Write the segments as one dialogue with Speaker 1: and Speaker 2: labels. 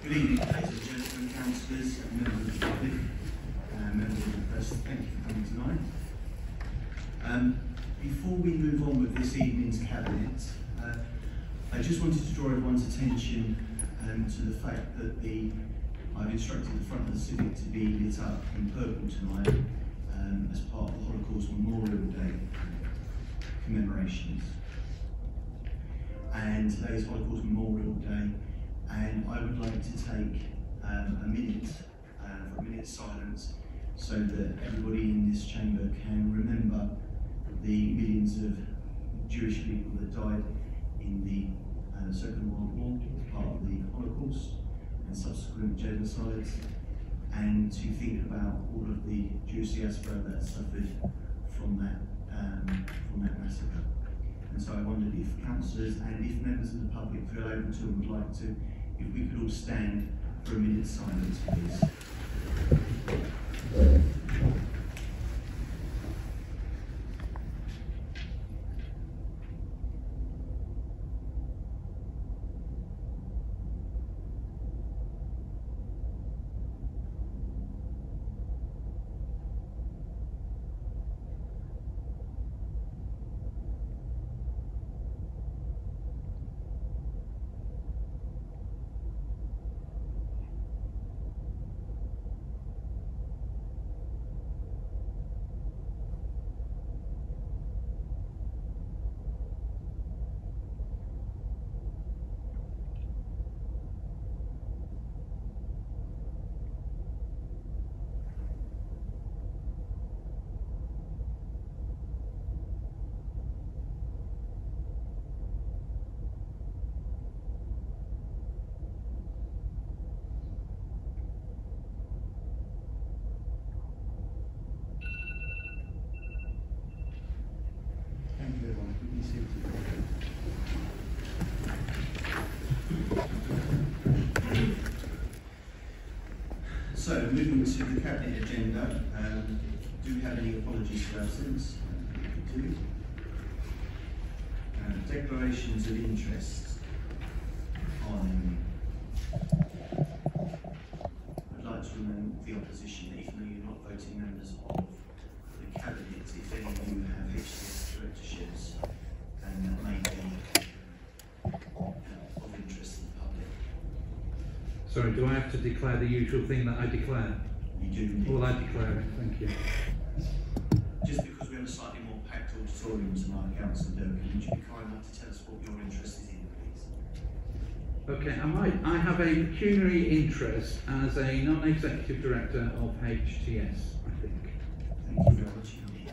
Speaker 1: Good evening, ladies and gentlemen, councillors, and members of the public, members of the press. Thank you for coming tonight. Before we move on with this evening's cabinet, I just wanted to draw everyone's attention to the fact that I've instructed the front of the civic to be lit up in purple tonight as part of the Holocaust Memorial Day commemorations. And today is Holocaust Memorial Day, and I would like to take a minute for a minute's silence so that everybody in this chamber can remember the millions of Jewish people that died in the Second World War as part of the Holocaust and subsequent genocides, and to think about all of the Jewish diaspora that suffered from that massacre. And so I wondered if councillors and if members of the public feel able to and would like to, if we could all stand for a minute's silence, please. So, moving to the Cabinet agenda, do we have any apologies for absence? We do. Declarations of interest. I'd like to remind the opposition that even though you're not voting members of the Cabinet, if any of you have HCS directorships, then that may be of interest in the public.
Speaker 2: Sorry, do I have to declare the usual thing that I declare?
Speaker 1: You do indeed.
Speaker 2: Well, I declare it, thank you.
Speaker 1: Just because we have a slightly more packed auditorium tonight, Councillor Durkin, would you be kind enough to tell us what your interest is in, please?
Speaker 2: Okay, I have a pecuniary interest as a non-executive director of HTS, I think.
Speaker 1: Thank you very much indeed.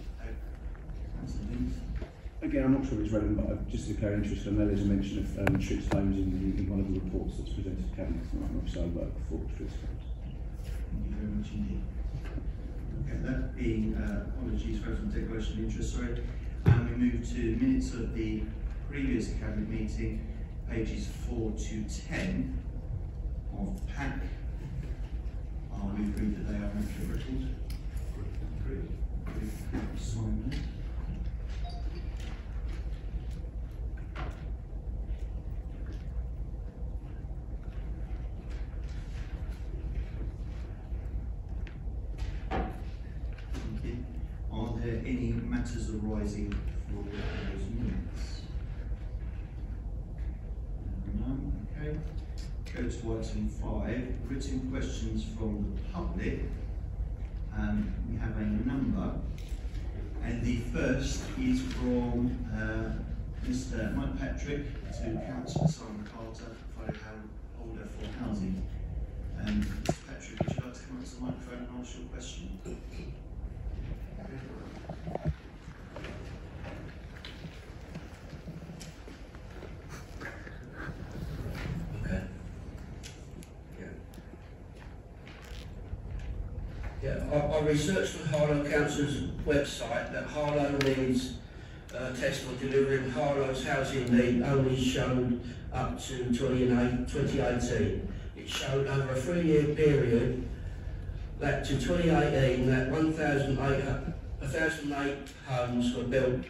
Speaker 1: Councillor Deans.
Speaker 3: Again, I'm not sure it's relevant, but just to declare interest. I know there's a mention of Tricks homes in one of the reports that's presented to Cabinet tonight, so I vote for Tricks homes.
Speaker 1: Thank you very much indeed. Okay, that being apologies for some declaration of interest, sorry. And we move to minutes of the previous Cabinet meeting, pages 4 to 10 of the pack. We agree that they are accurate record. Agreed. Sign them. Are there any matters arising for those minutes? None, okay. Go to item 5, written questions from the public. We have a number, and the first is from Mr. Mike Patrick to Councillor Simon Carter, holder for housing. Mr. Patrick, would you like to come up to the microphone and ask your question?
Speaker 4: Okay. Yeah, I researched the Harlow Council's website that Harlow needs test for delivering Harlow's housing need only showed up to 2018. It showed over a 3-year period that to 2018 that 1,008 homes were built,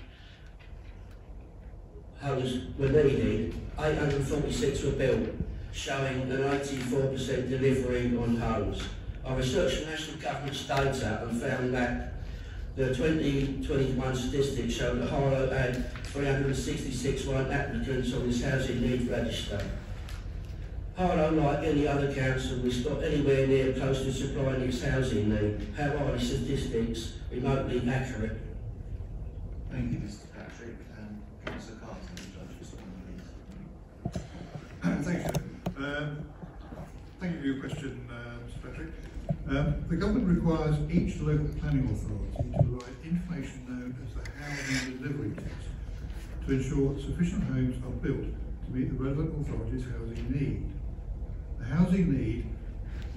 Speaker 4: homes were needed, 846 were built. showing an 84% delivery on homes. I researched the national government's data and found that the 2021 statistics show that Harlow had 366 applicants on this housing need register. Harlow, like any other council, is not anywhere near close to supplying its housing need. How are these statistics remotely accurate?
Speaker 1: Thank you, Mr. Patrick. Councillor Carter, would you like to respond, please?
Speaker 5: Thank you. Thank you for your question, Mr. Patrick. The government requires each local planning authority to provide information known as the housing delivery test to ensure that sufficient homes are built to meet the relevant authority's housing need. The housing need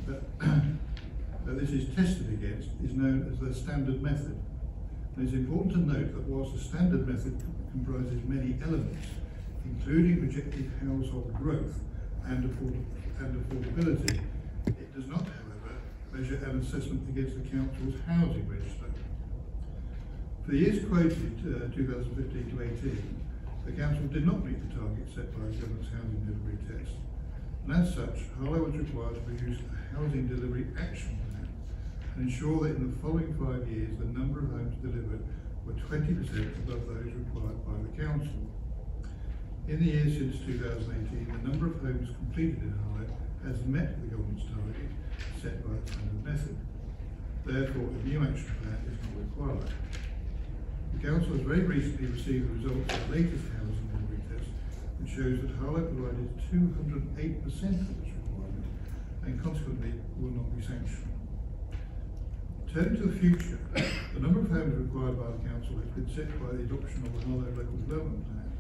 Speaker 5: that this is tested against is known as the standard method. And it's important to note that whilst the standard method comprises many elements, including projected household growth and affordability, it does not, however, measure an assessment against the council's housing register. For the years quoted, 2015 to 18, the council did not meet the target set by the government's housing delivery test, and as such, Harlow was required to produce a housing delivery action plan and ensure that in the following 5 years the number of homes delivered were 20% above those required by the council. In the years since 2018, the number of homes completed in Harlow has met the government's target set by the standard method. Therefore, a new action plan is not required. The council has very recently received the results of the latest housing delivery test, which shows that Harlow provided 208% of its requirement and consequently will not be sanctioned. Turning to the future, the number of homes required by the council has been set by the adoption of the Harlow Local Development Plan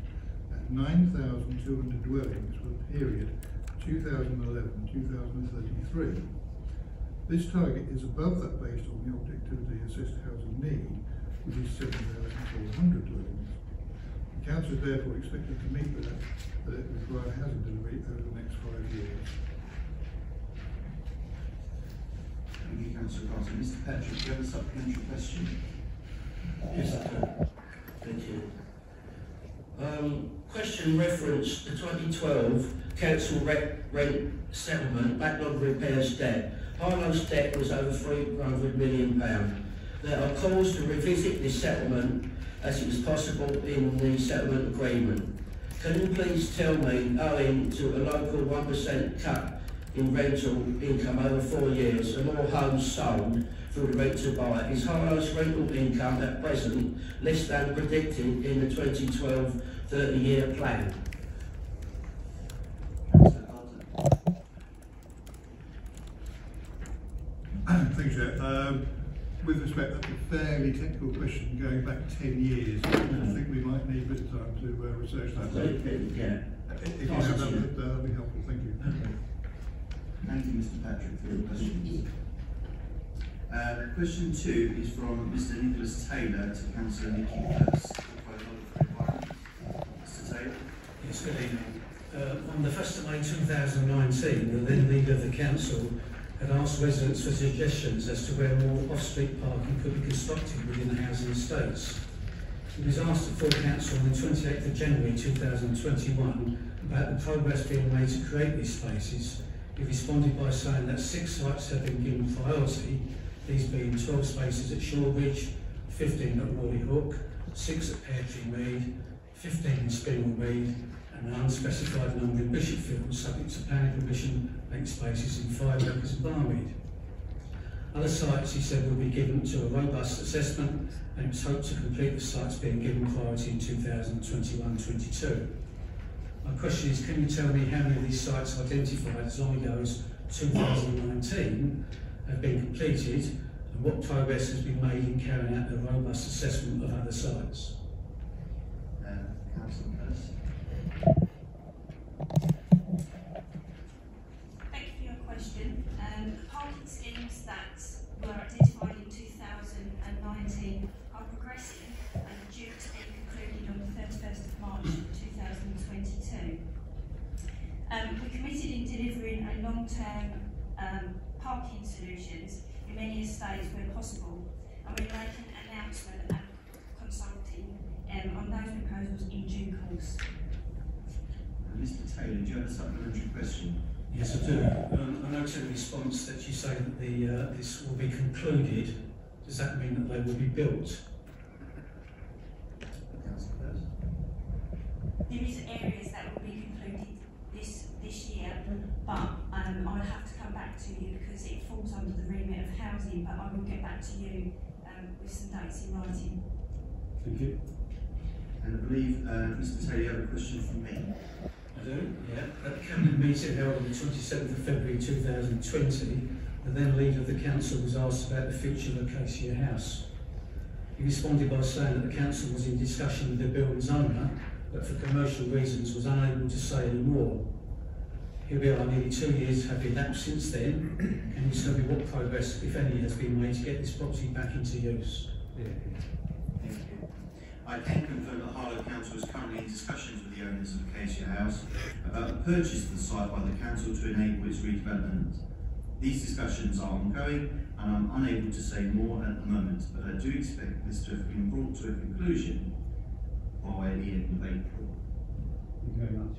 Speaker 5: at 9,200 dwellings for the period 2011-2033. This target is above that based on the objectively assessed housing need, which is 7,400 dwellings. The council is therefore expected to meet the required housing delivery over the next 5 years.
Speaker 1: Thank you, Councillor Carter. Mr. Patrick, do you have a supplementary question?
Speaker 4: Yes, I do. Thank you. Question referenced the 2012 council rent settlement backlog repairs debt. Harlow's debt was over £300 million. There are calls to revisit this settlement as it was possible in the settlement agreement. Can you please tell me, owing to a local 1% cut in rental income over 4 years and more homes sold through the rent to buy, is Harlow's rental income at present less than predicted in the 2012 30-year plan?
Speaker 1: Councillor Carter.
Speaker 5: Thank you, Chair. With respect, that's a fairly technical question going back 10 years. I think we might need a bit of time to research that.
Speaker 4: Yeah.
Speaker 5: If you have that, that'll be helpful. Thank you.
Speaker 1: Thank you, Mr. Patrick, for your questions. Question 2 is from Mr. Nicholas Taylor to Councillor Nikki Hurst. Mr. Taylor.
Speaker 6: Yes, good evening. On the 1st of May 2019, the then leader of the council had asked residents for suggestions as to where more off-street parking could be constructed within the housing estates. He was asked at full council on the 28th of January 2021 about the progress being made to create these spaces. He responded by saying that 6 sites have been given priority, these being 12 spaces at Shorebridge, 15 at Rawley Hook, 6 at Peartree Mead, 15 in Spinall Mead, and an unspecified number in Bishopfield, subject to planning permission, 8 spaces in 5 acres of Barmead. Other sites, he said, will be given to a robust assessment, and it was hoped to complete the sites being given priority in 2021-22. My question is, can you tell me how many of these sites identified as OIGO's 2019 have been completed, and what progress has been made in carrying out the robust assessment of other sites?
Speaker 1: Councillor Hurst.
Speaker 7: Thank you for your question. The parking schemes that were identified in 2019 are progressing and are due to be concluded on the 31st of March 2022. We're committed in delivering a long-term parking solutions in many estates where possible, and we're making an announcement and consulting on those proposals in due course.
Speaker 1: Mr. Taylor, do you have a supplementary question?
Speaker 6: Yes, I do. I note in response that you say that this will be concluded. Does that mean that they will be built?
Speaker 7: There is areas that will be concluded this year, but I'll have to come back to you because it falls under the remit of housing, but I will get back to you with some dates in writing.
Speaker 3: Thank you.
Speaker 1: And I believe, Mr. Taylor, you have a question from me.
Speaker 6: I do, yeah. At the Cabinet meeting held on the 27th of February 2020, the then leader of the council was asked about the future of Acacia House. He responded by saying that the council was in discussion with the building's owner, but for commercial reasons was unable to say any more. Here we are, nearly 2 years have elapsed since then. Can you tell me what progress, if any, has been made to get this property back into use?
Speaker 1: Thank you. I can confirm that Harlow Council is currently in discussions with the owners of Acacia House about the purchase of the site by the council to enable its redevelopment. These discussions are ongoing and I'm unable to say more at the moment, but I do expect this to have been brought to a conclusion by the end of April.
Speaker 3: Thank you very much.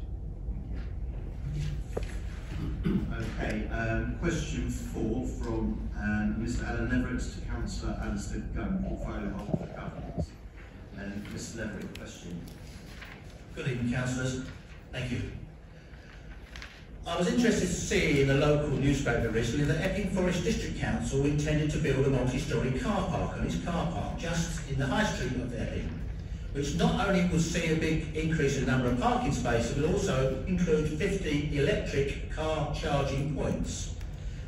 Speaker 1: Okay, question 4 from Mr. Alan Everett to Councillor Alistair Gunn, portfolio holder for governance. Mr. Everett, question.
Speaker 8: Good evening, councillors. Thank you. I was interested to see in the local newspaper recently that Epping Forest District Council intended to build a multi-storey car park on its car park just in the high street of Epping, which not only will see a big increase in the number of parking spaces, but also include 50 electric car charging points.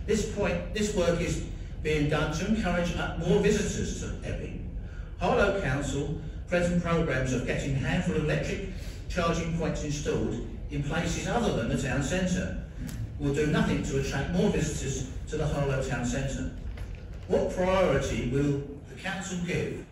Speaker 8: This work is being done to encourage more visitors to Epping. Harlow Council present programmes of getting a handful of electric charging points installed in places other than the town centre will do nothing to attract more visitors to the Harlow town centre. What priority will the council give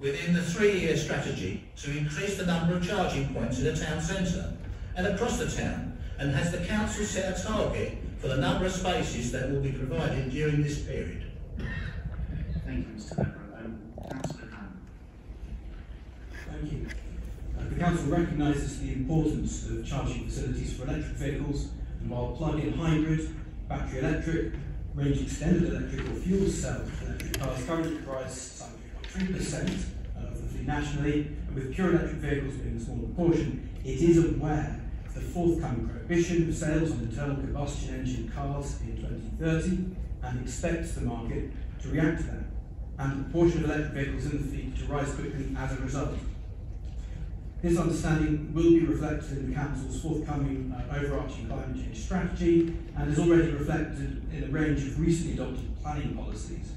Speaker 8: within the 3-year strategy to increase the number of charging points in the town centre and across the town? And has the council set a target for the number of spaces that will be provided during this period?
Speaker 1: Thank you, Mr. Everett. Councillor Gunn.
Speaker 9: Thank you. The Council recognises the importance of charging facilities for electric vehicles, and while plug-in hybrid, battery electric, range extended electric or fuel cell electric cars currently comprise some 3% of the fleet nationally, and with pure electric vehicles being a smaller proportion, it is aware of the forthcoming prohibition of sales on internal combustion engine cars in 2030 and expects the market to react to that, and the proportion of electric vehicles in the fleet to rise quickly as a result. This understanding will be reflected in the Council's forthcoming overarching climate change strategy and is already reflected in a range of recently adopted planning policies.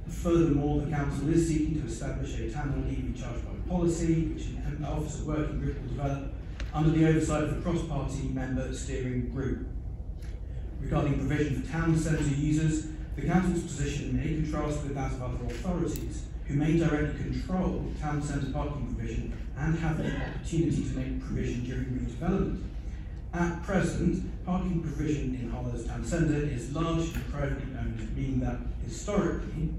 Speaker 9: Furthermore, the Council is seeking to establish a town EV charge point policy, which an Office of Working Group will develop under the oversight of the cross-party member steering group. Regarding provision for town centre users, the Council's position may contrast with that of other authorities, who may directly control town centre parking provision and have the opportunity to make provision during redevelopment. At present, parking provision in Harlow's town centre is largely privately owned, meaning that historically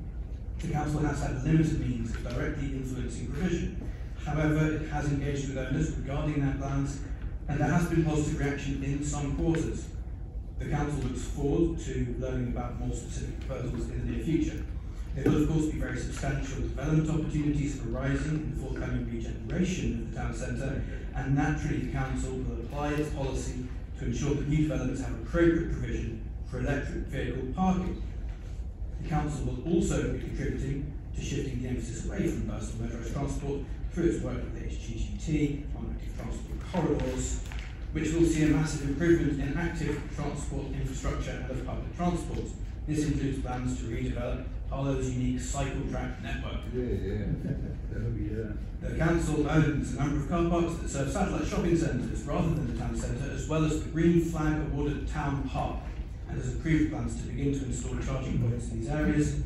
Speaker 9: the Council has had limited means of directly influencing provision. However, it has engaged with owners regarding their plans, and there has been positive reaction in some quarters. The Council looks forward to learning about more specific proposals in the near future. There will of course be very substantial development opportunities arising in the forthcoming regeneration of the town centre, and naturally the Council will apply its policy to ensure that new developments have appropriate provision for electric vehicle parking. The Council will also be contributing to shifting the emphasis away from personal motorised transport through its work with HGGT on active transport corridors, which will see a massive improvement in active transport infrastructure and of public transport. This includes plans to redevelop Harlow's unique cycle track network. The Council owns a number of car parks that serve satellite shopping centres rather than the town centre, as well as the Green Flag awarded Town Park, and has approved plans to begin to install charging points in these areas.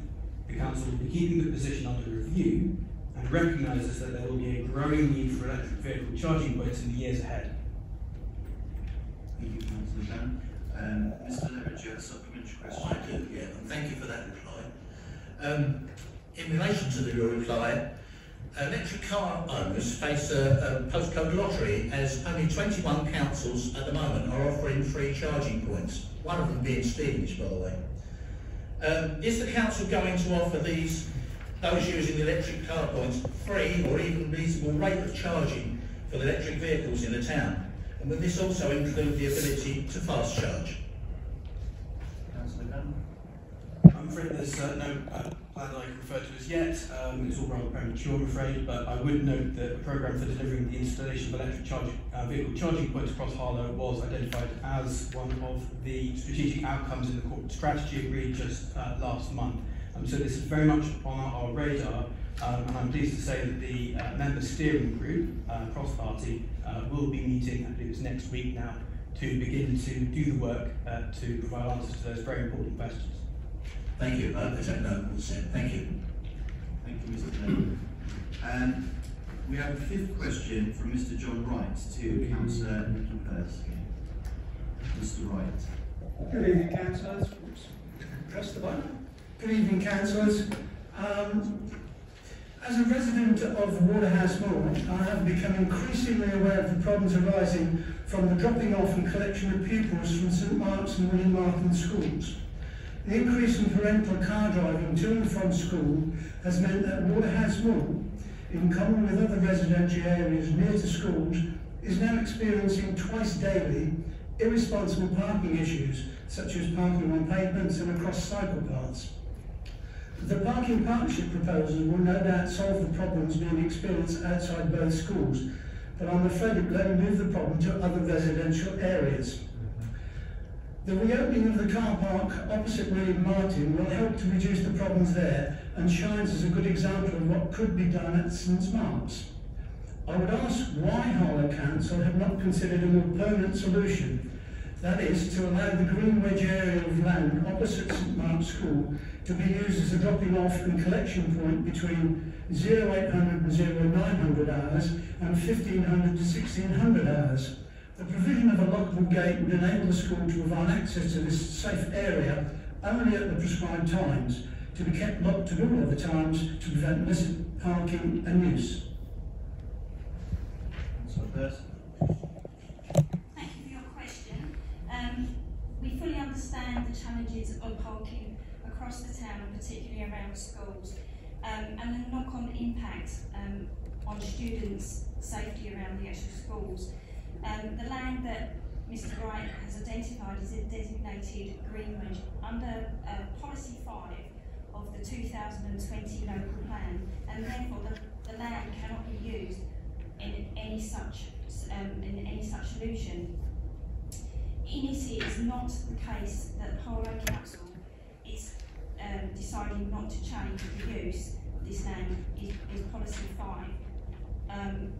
Speaker 9: The Council will be keeping the position under review and recognises that there will be a growing need for electric vehicle charging points in the years ahead.
Speaker 1: Thank you, Councillor Gunn. Mr. Leverage, you have a supplementary question.
Speaker 8: I do, yeah, and thank you for that reply. In relation to your reply, Electric car owners face a postcode lottery, as only 21 councils at the moment are offering free charging points, one of them being Stevenage, by the way. Is the council going to offer those using electric car points free or even reasonable rate of charging for the electric vehicles in the town? And will this also include the ability to fast charge? Councillor Gunn?
Speaker 9: I'm afraid there's no plan that I can refer to as yet. It's all rather premature, I'm afraid, but I would note that the programme for delivering the installation of electric vehicle charging points across Harlow was identified as one of the strategic outcomes in the corporate strategy agreed just last month. So this is very much on our radar, and I'm pleased to say that the member steering group, cross-party, will be meeting, I believe it's next week now, to begin to do the work to provide answers to those very important questions.
Speaker 8: Thank you. Thank you.
Speaker 1: Thank you, Mr. Taylor. We have a fifth question from Mr. John Wright to Councillor Nicky Pearce. Mr. Wright.
Speaker 10: Good evening, councillors. Oops. Press the button. Good evening, councillors. As a resident of Waterhouse Moor, I have become increasingly aware of the problems arising from the dropping off and collection of pupils from St Mark's and William Markham schools. The increase in parental car driving to and from school has meant that Waterhouse Moor, in common with other residential areas near to schools, is now experiencing twice daily irresponsible parking issues, such as parking on pavements and across cycle paths. The parking partnership proposal will no doubt solve the problems being experienced outside both schools, but I'm afraid it will only move the problem to other residential areas. The reopening of the car park opposite William Martin will help to reduce the problems there and shines as a good example of what could be done at St Mark's. I would ask why Harlow Council have not considered a more permanent solution, that is, to allow the Green Wedge area of land opposite St Mark's School to be used as a dropping off and collection point between 0800 and 0900 hours and 1500 to 1600 hours. The provision of a lockable gate would enable the school to provide access to this safe area only at the prescribed times, to be kept locked at all other times to prevent illicit parking and use.
Speaker 7: Thank you for your question. We fully understand the challenges of parking across the town, and particularly around schools, and the knock-on impact on students' safety around the actual schools. The land that Mr. Wright has identified is a designated green wedge under Policy 5 of the 2020 local plan, and therefore the land cannot be used in any such solution. It is not the case that Harlow Council is deciding not to change the use of this land is Policy 5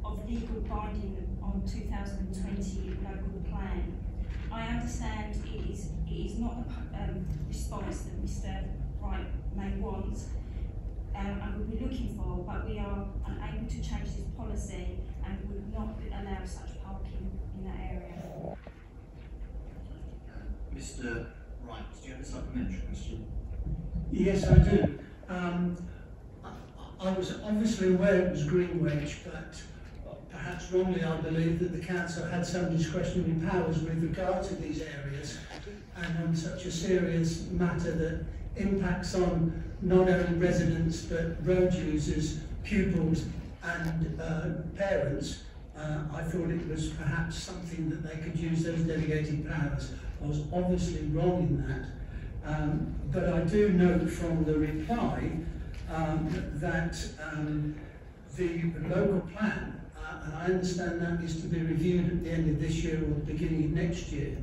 Speaker 7: of legal binding on 2020 local plan. I understand it is not a response that Mr. Wright may want and would be looking for, but we are unable to change this policy and would not allow such parking in that area.
Speaker 1: Mr. Wright, do you have a supplementary question?
Speaker 10: Yes, I do. I was obviously aware it was green wedge, but perhaps wrongly I believe that the council had some discretionary powers with regard to these areas, and on such a serious matter that impacts on not only residents but road users, pupils and parents, I thought it was perhaps something that they could use those delegated powers. I was obviously wrong in that, but I do note from the reply that the local plan, and I understand that is to be reviewed at the end of this year or the beginning of next year,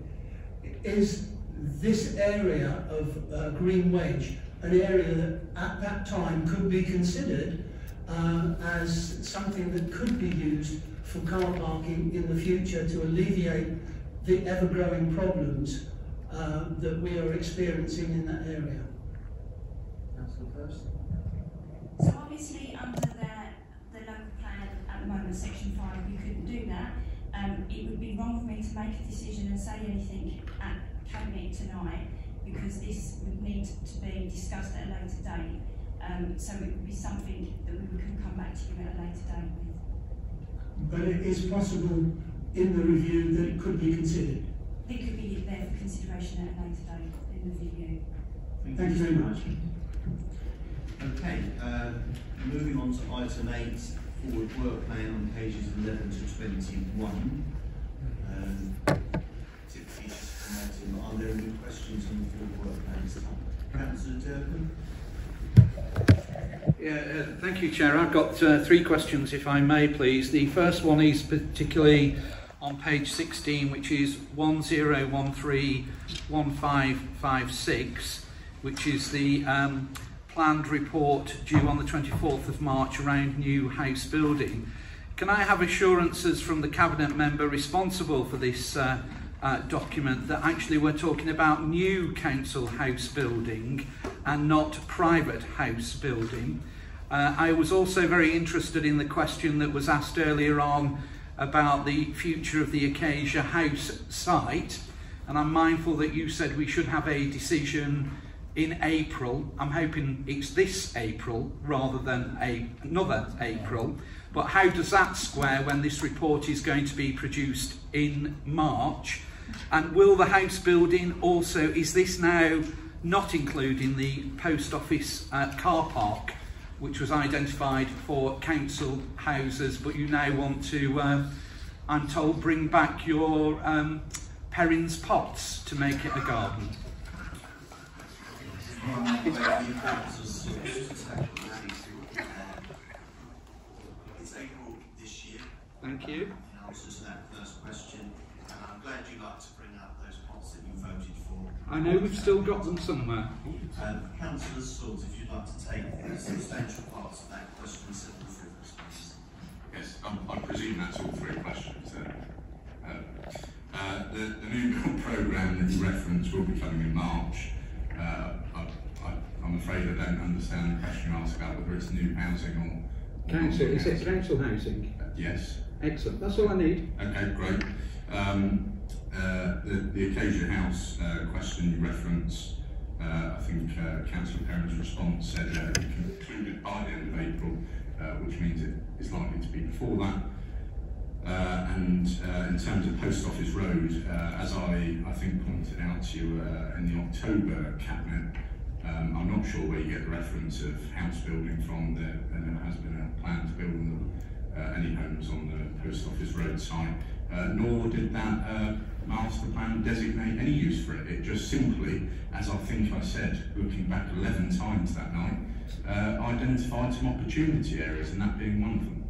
Speaker 10: is this area of green wedge an area that at that time could be considered as something that could be used for car parking in the future to alleviate the ever-growing problems that we are experiencing in that area.
Speaker 7: So obviously under the local plan at the moment, Section 5, we couldn't do that. It would be wrong for me to make a decision and say anything at Cabinet tonight, because this would need to be discussed at a later date. So it would be something that we can come back to you at a later date with.
Speaker 10: But it is possible in the review that it could be considered.
Speaker 7: It could be there for consideration at a later date in the review.
Speaker 10: Thank you very much.
Speaker 1: Okay, moving on to item 8, forward work plan on pages 11 to 21. Typically just promoting, are there any questions on the forward work plans? Councillor Durban?
Speaker 2: Yeah, thank you, Chair. I've got 3 questions, if I may, please. The first one is particularly on page 16, which is 10131556, which is the planned report due on the 24th of March around new house building. Can I have assurances from the Cabinet member responsible for this document that actually we're talking about new council house building and not private house building? I was also very interested in the question that was asked earlier on about the future of the Acacia House site, and I'm mindful that you said we should have a decision in April. I'm hoping it's this April rather than another April, but how does that square when this report is going to be produced in March? And will the house building also, is this now not including the post office car park, which was identified for council houses, but you now want to, I'm told, bring back your Perrins pots to make it a garden?
Speaker 1: It's April this year.
Speaker 2: Thank you.
Speaker 1: In answer to that first question, and I'm glad you like to bring up those pots that you voted for.
Speaker 2: I know we've still got them somewhere.
Speaker 1: Councillor Salt, if you'd like to take substantial parts of that question and set them through, please.
Speaker 11: Yes, I presume that's all 3 questions then. The new build programme that you referenced will be coming in March. I'm afraid I don't understand the question you asked about whether it's new housing or
Speaker 2: Council, is it council housing?
Speaker 11: Yes.
Speaker 2: Excellent, that's all I need.
Speaker 11: Okay, great. The Acacia House question you referenced, I think Councillor Perrin's response said it concluded by the end of April, which means it is likely to be before that. And in terms of Post Office Road, as I think pointed out to you in the October Cabinet, I'm not sure where you get the reference of house building from. There has been a plan to build any homes on the Post Office Road site, nor did that master plan designate any use for it. It just simply, as I think I said, looking back 11 times that night, identified some opportunity areas, and that being one of them.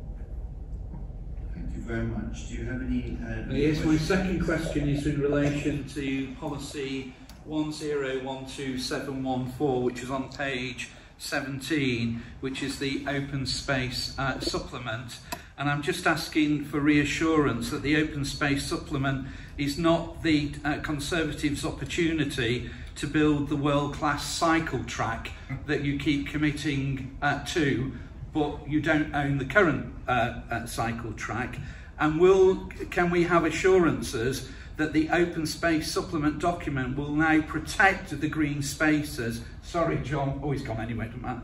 Speaker 1: Thank you very much. Do you have any
Speaker 2: yes, my second question is in relation to policy 1012714, which is on page 17, which is the open space supplement. And I'm just asking for reassurance that the open space supplement is not the Conservatives' opportunity to build the world-class cycle track that you keep committing to, but you don't own the current cycle track. And can we have assurances that the open space supplement document will now protect the green spaces, sorry John, oh he's gone anyway, doesn't matter,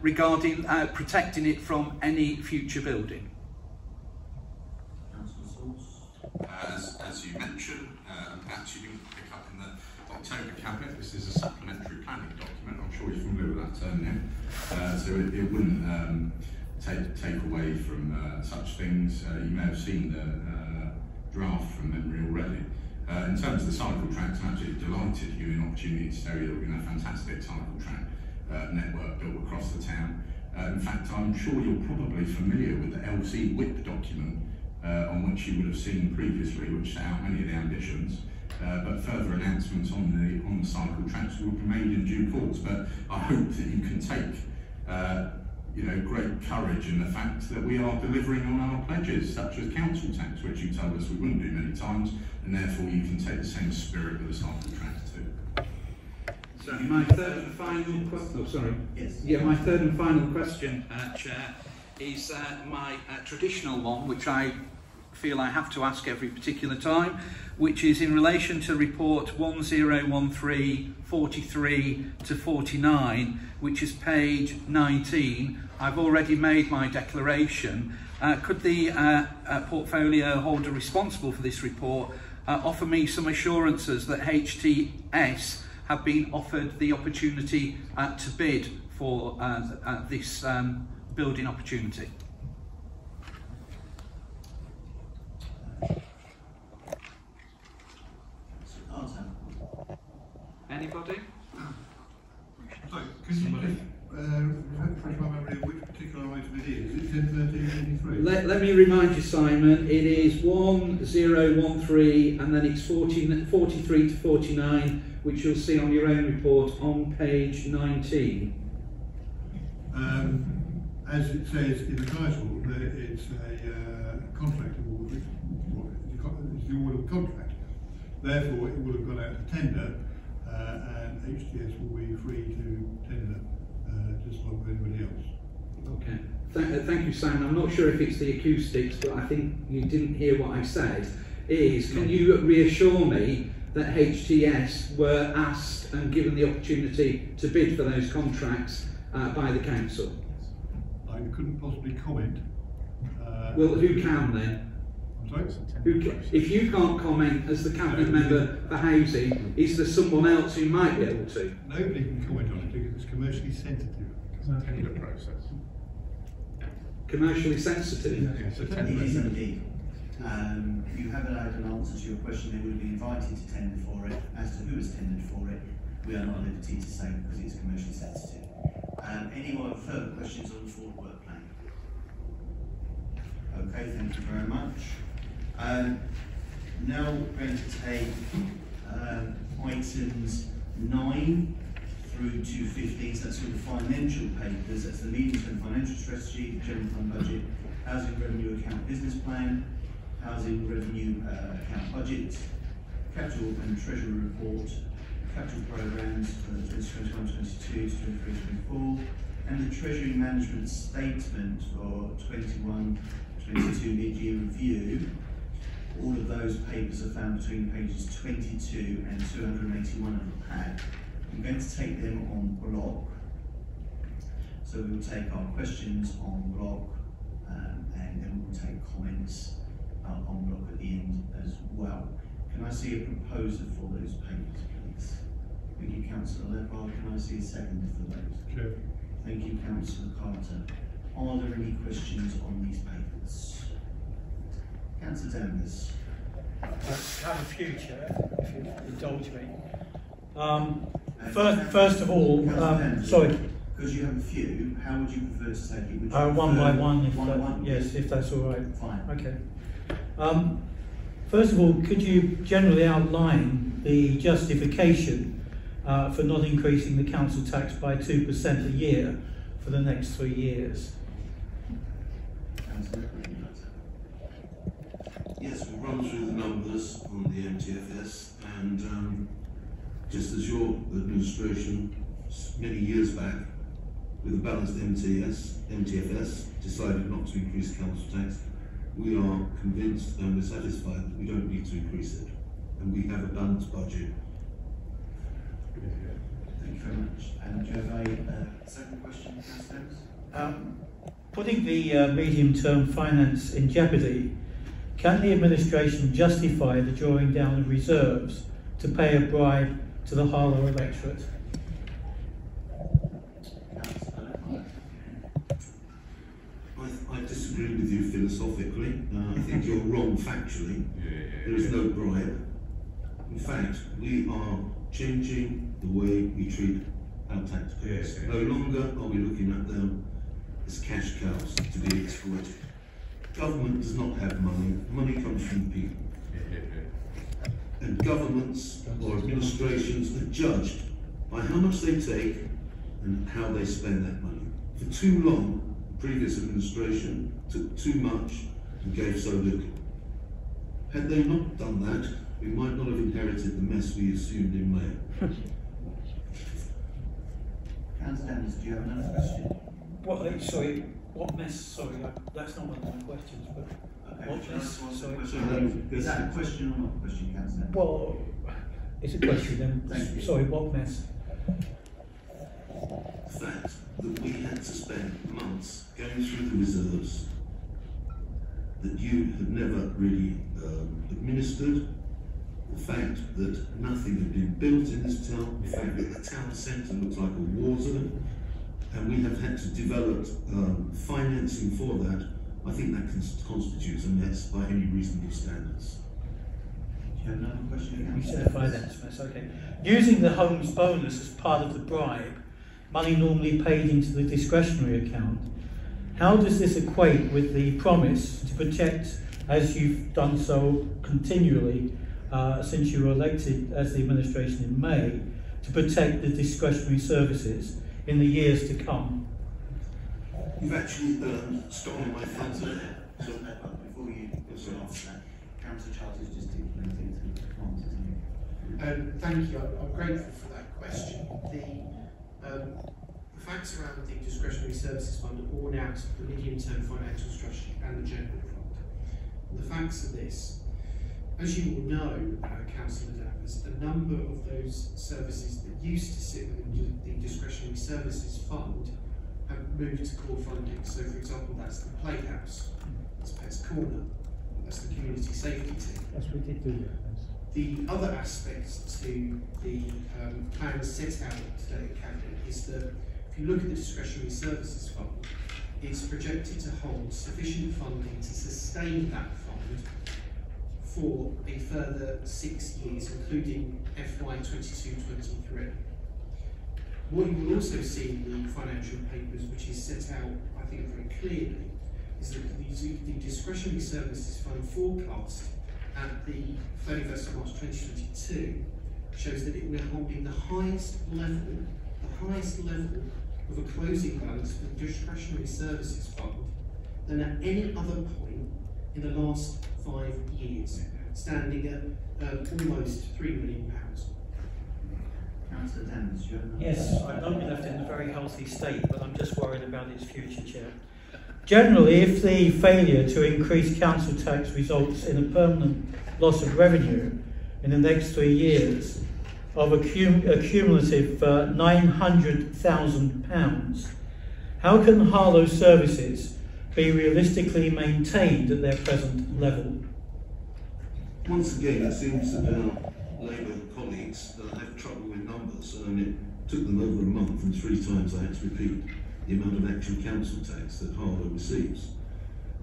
Speaker 2: regarding protecting it from any future building?
Speaker 11: As you mentioned, and perhaps you didn't pick up in the October Cabinet, this is a supplementary planning document. I'm sure you're familiar with that term now. So it wouldn't take away from such things. You may have seen the draft from memory already. In terms of the cycle tracks, I'm absolutely delighted you an opportunity to tell you that we're going to have a fantastic cycle track network built across the town. In fact, I'm sure you're probably familiar with the LC WIP document on which you would have seen previously, which set out many of the ambitions. But further announcements on the cycle tracks will be made in due course. But I hope that you can take great courage in the fact that we are delivering on our pledges, such as council tax, which you told us we wouldn't do many times, and therefore you can take the same spirit with the cycle tracks too.
Speaker 2: So my third and final question, my third and final question, Chair, is my traditional one, which I feel I have to ask every particular time, which is in relation to report 1013 43 to 49, which is page 19. I've already made my declaration. Could the portfolio holder responsible for this report offer me some assurances that HTS have been offered the opportunity to bid for this building opportunity? Anybody?
Speaker 5: Sorry, could you just refresh my memory of which particular item it is? Is it 101383?
Speaker 2: Let me remind you, Simon, it is 1013 and then it's 43 to 49, which you'll see on your own report on page 19.
Speaker 5: As it says in the title, it's a contract award. It's the award of a contract. Therefore, it will have gone out to tender, and HTS will be free to tender just like anybody else.
Speaker 2: Okay. Thank you, Simon. I'm not sure if it's the acoustics, but I think you didn't hear what I said. Can you reassure me that HTS were asked and given the opportunity to bid for those contracts by the council?
Speaker 5: I couldn't possibly comment.
Speaker 2: Well, who can then? If you can't comment as the cabinet member for housing, is there someone else who might be able to?
Speaker 5: Nobody can comment on it because it's commercially sensitive.
Speaker 11: It's a tender process.
Speaker 2: Commercially sensitive?
Speaker 5: Yes,
Speaker 1: It is indeed. If you haven't had an answer to your question, they will be invited to tender for it. As to who has tendered for it, we are not at liberty to say because it's commercially sensitive. Any more further questions on the forward work plan? Okay, thank you very much. Now we're going to take items 9 through to 15, so that's all the financial papers. That's the medium-term financial strategy, the general fund budget, housing revenue account business plan, housing revenue account budget, capital and treasury report, capital programmes for 2021-22 to 23-24, and the treasury management statement for 21-22 mid-year review. All of those papers are found between pages 22 and 281 of the pack. I'm going to take them on block. So we will take our questions on block and then we'll take comments on block at the end as well. Can I see a proposer for those papers, please? Thank you, Councillor Leppard. Can I see a second for those?
Speaker 5: Sure.
Speaker 1: Thank you, Councillor Carter. Are there any questions on these papers? Councillor Danvers.
Speaker 12: I have a few, Chair, if you indulge me. First of all, sorry.
Speaker 1: Because you have a few, how would you prefer to take it?
Speaker 12: One by one, if that's all right.
Speaker 1: Fine.
Speaker 12: Okay. First of all, could you generally outline the justification for not increasing the council tax by 2% a year for the next 3 years?
Speaker 13: Yes, we've run through the numbers on the MTFS, and just as your administration many years back, with a balanced MTFS, decided not to increase council tax, we are convinced and we're satisfied that we don't need to increase it, and we have a balanced budget.
Speaker 1: Thank you very much. And do you have a second question, Councillor?
Speaker 12: Putting the medium-term finance in jeopardy, can the administration justify the drawing down of reserves to pay a bribe to the Harlow electorate?
Speaker 13: I disagree with you philosophically. I think you're wrong factually. There is no bribe. In fact, we are changing the way we treat our taxpayers. No longer are we looking at them as cash cows to be exploited. Government does not have money. Money comes from the people. And governments or administrations are judged by how much they take and how they spend that money. For too long, the previous administration took too much and gave so little. Had they not done that, we might not have inherited the mess we assumed in May.
Speaker 1: Councillor Dennis, do you have another question?
Speaker 12: What mess? Sorry, that's not one of my questions. But
Speaker 1: Okay, would you like to answer the
Speaker 12: Sorry.
Speaker 1: question? Is that a question or not a question, Councillor?
Speaker 12: Well, it's a question then.
Speaker 1: Thank you.
Speaker 12: Sorry, what mess?
Speaker 13: The fact that we had to spend months going through the reserves that you had never really administered, the fact that nothing had been built in this town, the fact that the town centre looks like a war zone, and we have had to develop financing for that, I think that constitutes a mess by any reasonable standards.
Speaker 1: Do you have another question?
Speaker 12: You said a finance mess, okay. Using the home's bonus as part of the bribe, money normally paid into the discretionary account, how does this equate with the promise to protect, as you've done so continually since you were elected as the administration in May, to protect the discretionary services in the years to come?
Speaker 13: You've actually stolen my funds there.
Speaker 1: So, before you answer that, Councillor Charles is just implementing to answer something.
Speaker 14: Thank you. I'm grateful for that question. The facts around the discretionary services fund are borne out of the medium-term financial strategy and the general fund. And the facts are this: as you will know, Councillor Davis, a number of those services that used to sit within the discretionary services fund have moved to core funding. So, for example, that's the Playhouse, that's Pets Corner, that's the Community Safety Team.
Speaker 12: Yes, we did do that.
Speaker 14: The other aspect to the plan set out today at Cabinet is that if you look at the discretionary services fund, it's projected to hold sufficient funding to sustain that fund for a further 6 years, including FY 22-23. What you will also see in the financial papers, which is set out, I think, very clearly, is that the discretionary services fund forecast at the 31st of March 2022 shows that it will hold in the highest level of a closing balance for the discretionary services fund than at any other point in the last 5 years, standing at almost £3 million.
Speaker 1: Councillor Tenants, do you have another?
Speaker 12: Yes, I know we left it in a very healthy state, but I'm just worried about its future, Chair. Generally, if the failure to increase council tax results in a permanent loss of revenue in the next 3 years of a cumulative £900,000, how can Harlow services be realistically maintained at their present level?
Speaker 13: Once again, it seems that our Labour colleagues have trouble with numbers, and it took them over a month, and 3 times I had to repeat the amount of actual council tax that Harlow receives.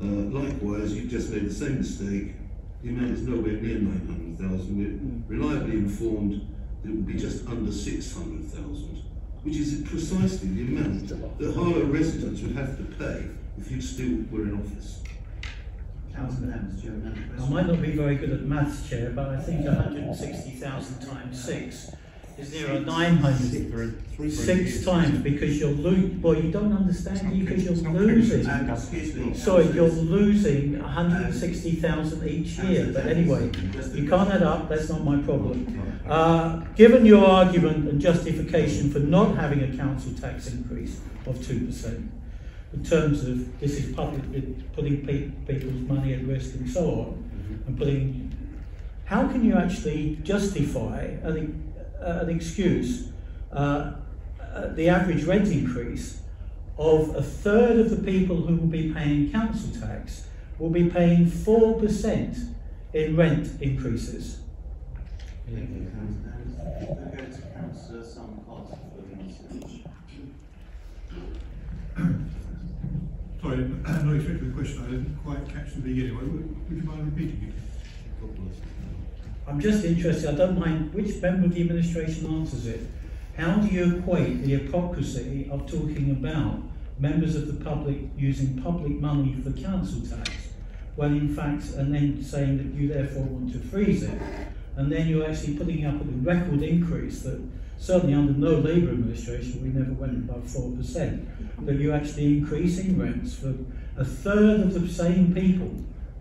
Speaker 13: Likewise, you've just made the same mistake. The amount is nowhere near 900,000. We're reliably informed that it will be just under 600,000, which is precisely the amount that Harlow residents would have to pay if you still were in office.
Speaker 1: Councillor Tenants, do you have another question?
Speaker 12: I might not be very good at maths, Chair, but I think 160,000 times 6 is near 900. 6 times, because you're losing. Well, you don't understand, because you're losing.
Speaker 1: Excuse me.
Speaker 12: Sorry, you're losing 160,000 each year. But anyway, you can't add up. That's not my problem. Given your argument and justification for not having a council tax increase of 2%, in terms of this is putting people's money at risk and so on, and how can you actually justify an excuse the average rent increase of a third of the people who will be paying council tax will be paying 4% in rent increases?
Speaker 1: Thank you, Councillor Tenants. We'll go to Councillor Simon-Clark for the answer.
Speaker 5: Sorry, I'm not expecting the question. I didn't quite catch the beginning. Would you mind repeating it?
Speaker 12: I'm just interested, I don't mind which member of the administration answers it. How do you equate the hypocrisy of talking about members of the public using public money for council tax, when in fact, and then saying that you therefore want to freeze it, and then you're actually putting up with a record increase that certainly under no Labour administration we never went above 4%, but you're actually increasing rents for a third of the same people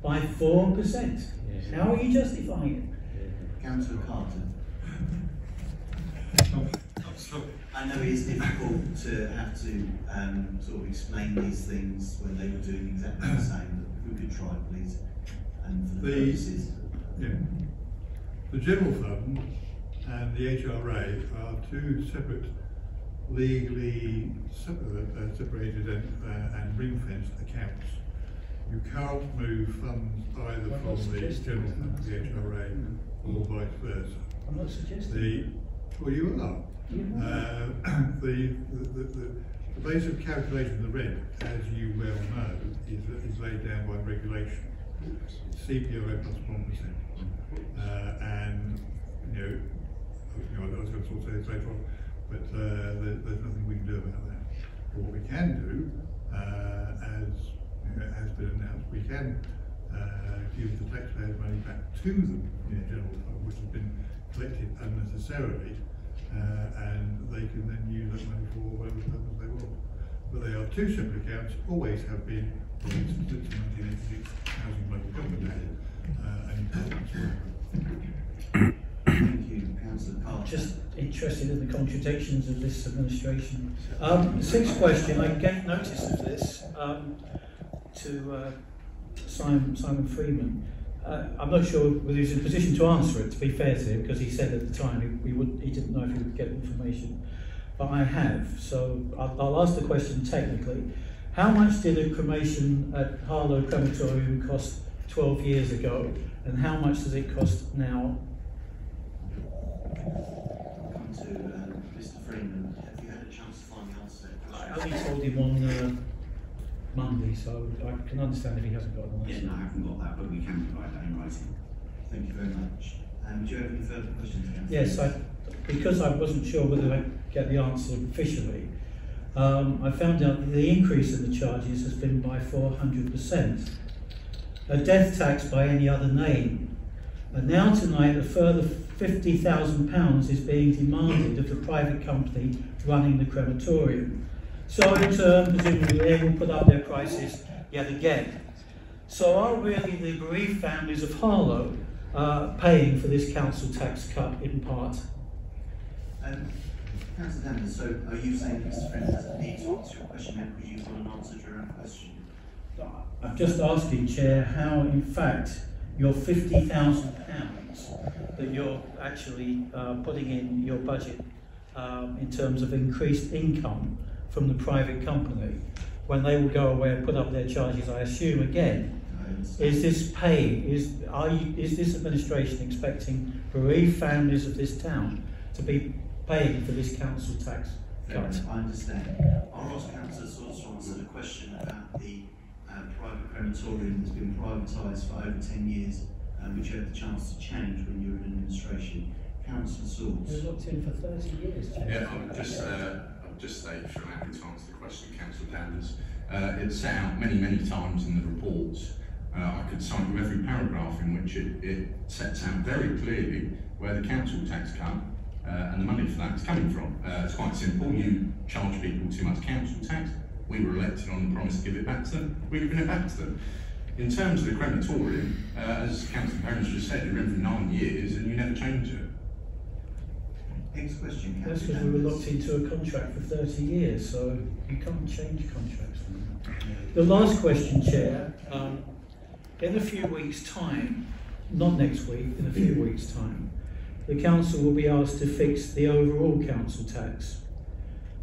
Speaker 12: by 4%. How are you justifying it?
Speaker 1: Councillor Carter. I know it's difficult to have to sort of explain these things when they were doing exactly the same, but if we could try, please, and for the purposes.
Speaker 5: Yeah. The general fund and the HRA are two separate, legally separated and ring-fenced accounts. You can't move funds either from the general fund to the HRA or vice versa.
Speaker 12: I'm not suggesting.
Speaker 5: Well, you are. The base of calculation of the rent, as you well know, is laid down by regulation. It's CPI plus 1%. And I was going to sort of say this later on, but there's nothing we can do about that. But what we can do, as has been announced, we can give the taxpayers money back to them in a general fund, which has been collected unnecessarily, and they can then use that money for whatever purpose they want. But they are two separate accounts, always have been, since 1986 Housing Local Government Act, and you can't transfer.
Speaker 1: Thank you, Councillor Carter.
Speaker 12: Just interested in the contradictions of this administration. Sixth question, I gave notice of this to Simon Freeman. I'm not sure whether he's in a position to answer it, to be fair to him, because he said at the time he didn't know if he would get information. But I have, so I'll ask the question technically. How much did a cremation at Harlow Crematorium cost 12 years ago, and how much does it cost now?
Speaker 1: Come to Mr. Freeman. Have you had a chance to find the answer to that question?
Speaker 12: I only told him on Monday, so I can understand if he hasn't got an answer.
Speaker 15: Yeah, no, I haven't got that, but we can provide that in writing.
Speaker 1: Thank you very much. Do you have any further questions?
Speaker 12: Yes, because I wasn't sure whether I'd get the answer officially, I found out that the increase in the charges has been by 400%. A death tax by any other name. And now tonight a further £50,000 is being demanded of the private company running the crematorium. So in turn, presumably they will put up their prices yet again. So are really the bereaved families of Harlow paying for this council tax cut in part?
Speaker 1: Councillor Danvers, so are you saying Mr. Freeman doesn't need to answer your question now because you've got an answer to your own question?
Speaker 12: I'm just asking, Chair, how in fact your £50,000 that you're actually putting in your budget in terms of increased income from the private company, when they will go away and put up their charges, I assume again, is this paying? Is this administration expecting bereaved families of this town to be paying for this council tax cut?
Speaker 1: I understand. I'll ask Councillor Source to answer the question about the private crematorium that's been privatised for over 10 years, which you had the chance to change when you were in administration. Councillor Source.
Speaker 12: You were locked in for 30 years, Chair.
Speaker 11: Yeah, I'll just say, if you're happy to answer the question, Councillor Danvers. It's set out many, many times in the reports. I could cite you every paragraph in which it sets out very clearly where the council tax cut and the money for that is coming from. It's quite simple. You charge people too much council tax. We were elected on the promise to give it back to them. We're giving it back to them. In terms of the crematorium, as Councillor Perrins just said, you're in for 9 years and you never change it.
Speaker 1: Next question,
Speaker 12: That's because we were locked into a contract for 30 years, so you can't change contracts. The last question, Chair. In a few weeks' time, not next week, in a few weeks' time, the Council will be asked to fix the overall council tax.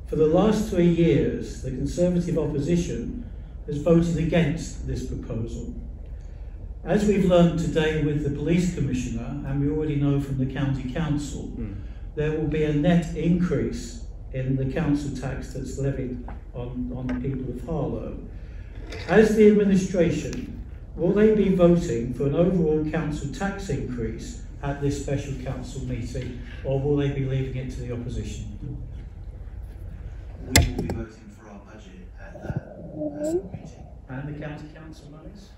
Speaker 12: For the last 3 years, the Conservative opposition has voted against this proposal. As we've learned today with the Police Commissioner, and we already know from the County Council, there will be a net increase in the council tax that's levied on the people of Harlow. As the administration, will they be voting for an overall council tax increase at this special council meeting, or will they be leaving it to the opposition?
Speaker 1: We will be voting for our budget at that meeting.
Speaker 12: And the county council monies?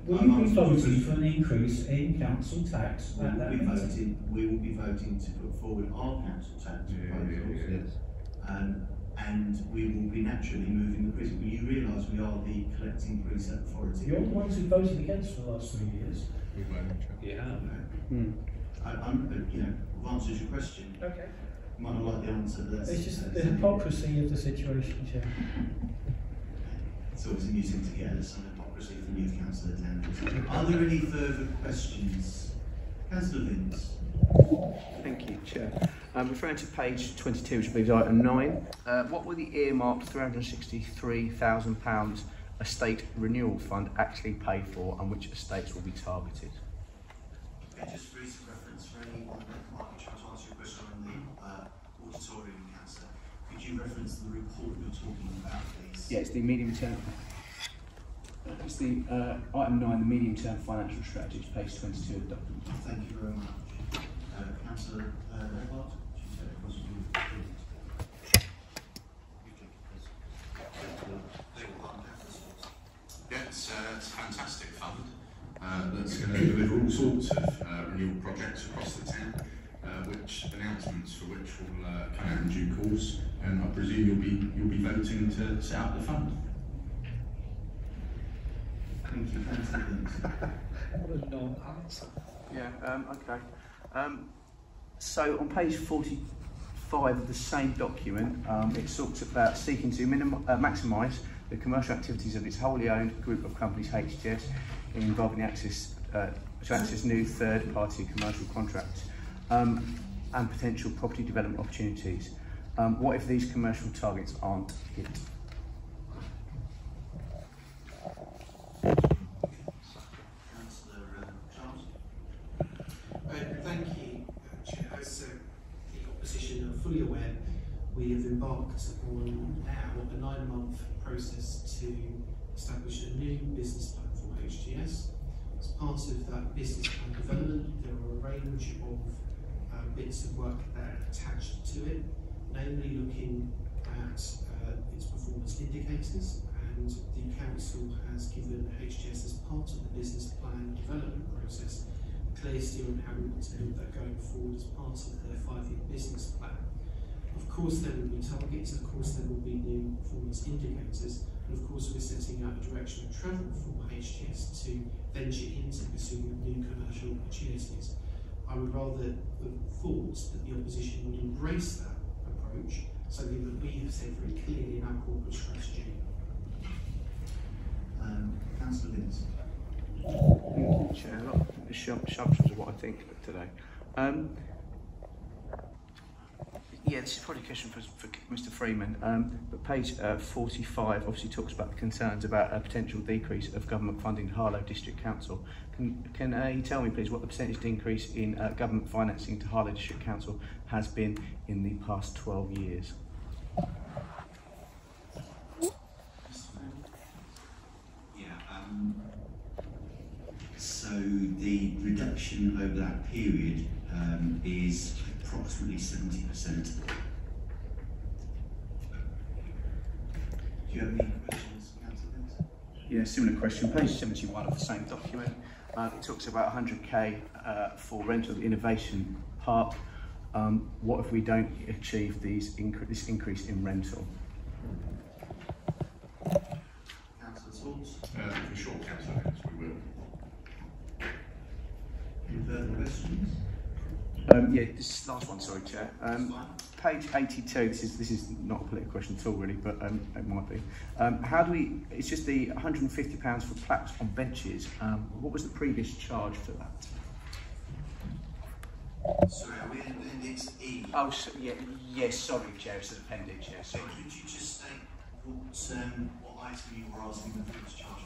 Speaker 12: Will you be voting for an increase in council tax at that meeting?
Speaker 1: We will be voting to put forward our council tax proposals. And we will be naturally moving the precinct. You realise we are the collecting precinct authority.
Speaker 12: You're the ones who voted against for the last 3 years.
Speaker 1: Yeah. I've answered your question.
Speaker 12: Okay.
Speaker 1: Might not like the answer, but
Speaker 12: it's just the hypocrisy of the situation, Chair.
Speaker 1: it's always amusing to get some hypocrisy from youth councillor Tenants. Are there any further questions? Councillor Vince.
Speaker 3: Thank you, Chair. Referring to page 22, which I believe is item 9, what will the earmarked £363,000 estate renewal fund actually pay for, and which estates will be targeted?
Speaker 1: Okay, just for recent reference for anyone that might be trying to answer your question on the auditorium, Councillor, could you reference the report you're talking about, please?
Speaker 3: Yeah, it's the medium term. It's the item 9, the medium term financial strategy, it's page 22 of the document.
Speaker 1: Thank you very much. Councillor Redbart, should you take a question?
Speaker 11: Yeah, it's a fantastic fund that's going to deliver all sorts of renewal projects across the town, which announcements for which will come out in due course, and I presume you'll be voting to set up the fund.
Speaker 1: Thank you, Councillor Vince.
Speaker 3: What a non-answer. Yeah, okay. So on page 45 of the same document, it talks about seeking to maximise the commercial activities of its wholly owned group of companies, HTS, involving access to access new third-party commercial contracts and potential property development opportunities. What if these commercial targets aren't hit?
Speaker 14: Thank you, Chair. As the opposition are fully aware, we have embarked on now a 9-month process to establish a new business plan for HGS. As part of that business plan development, there are a range of bits of work that are attached to it, namely looking at its performance indicators, and the Council has given HGS, as part of the business plan development process, clear steer on how we want to build that going forward as part of their 5-year business plan. Of course there will be targets, of course there will be new performance indicators, and of course we're setting out a direction of travel for HGS to venture into pursuing new commercial opportunities. I would rather have thought that the opposition would embrace that approach, something that we have said very clearly in our corporate strategy.
Speaker 1: Councillor Vince.
Speaker 3: Thank you, Chair. A lot of assumptions of what I think today. Yeah, this is probably a question for Mr. Freeman. But page 45 obviously talks about the concerns about a potential decrease of government funding to Harlow District Council. Can you tell me, please, what the percentage increase in government financing to Harlow District Council has been in the past 12 years?
Speaker 15: So the reduction over that period is approximately 70%.
Speaker 1: Do you have any questions, Councillor Vince?
Speaker 3: Yeah, similar question. Page 71 of the same document. It talks about 100k for rental innovation park. What if we don't achieve this increase in rental?
Speaker 1: Councillor Swartz.
Speaker 11: For sure, Councillor Vince, we will.
Speaker 1: Any further questions?
Speaker 3: Yeah, this is the last one, sorry, Chair. Page 82, this is not a political question at all, really, but it might be. How do we, it's just the £150 for plaques on benches. What was the previous charge for that?
Speaker 1: Sorry, are we in Appendix E?
Speaker 3: Oh, so, yeah, sorry, Chair, it's an appendix, yeah, sorry.
Speaker 1: Could you just state what item you were asking the previous charge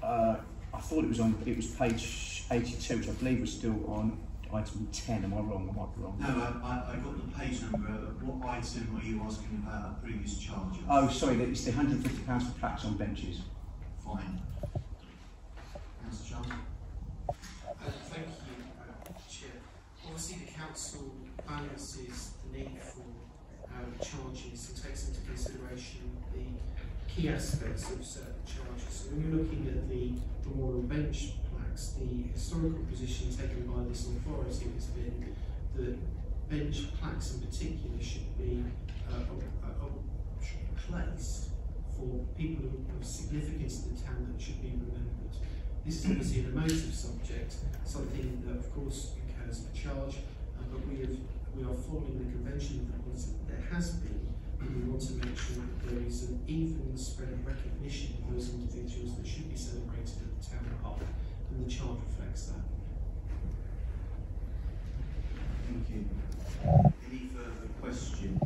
Speaker 1: for?
Speaker 3: I thought it was page 82, which I believe was still on item 10. Am I wrong? I might be wrong.
Speaker 1: No, I got the page number. What item are you asking about a previous charge?
Speaker 3: Oh, sorry, it's the £150 for plaques on benches.
Speaker 1: Fine. Councillor Charles.
Speaker 14: Thank you, Chair. Obviously the Council balances the need for charges and takes into consideration the key aspects of certain charges. So when you're looking at the memorial bench plaques, the historical position taken by this authority has been that bench plaques in particular should be placed for people of significance in the town that should be remembered. This is obviously an emotive subject, something that of course incurs a charge, but we are following the convention of the policy that there has been we want to make sure that there is an even spread of recognition of those individuals that should be celebrated at the town hall, and the charge reflects that.
Speaker 1: Thank you. Any further questions?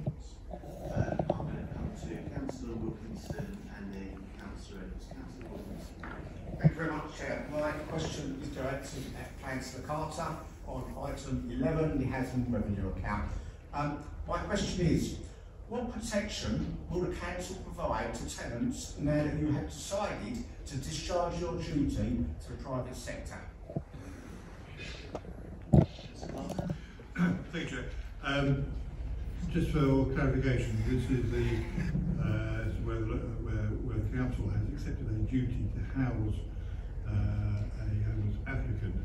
Speaker 1: I'm going to come to Councillor Wilkinson and then Councillor Edwards. Councillor Wilkinson.
Speaker 16: Thank you very much, Chair. My question is directed at Councillor Carter on item 11, the Housing Revenue Account. My question is, what protection will the Council provide to tenants now that you have decided to discharge your duty to the private sector?
Speaker 5: Thank you, Chair. Just for clarification, this is the where the council has accepted a duty to house a homeless applicant.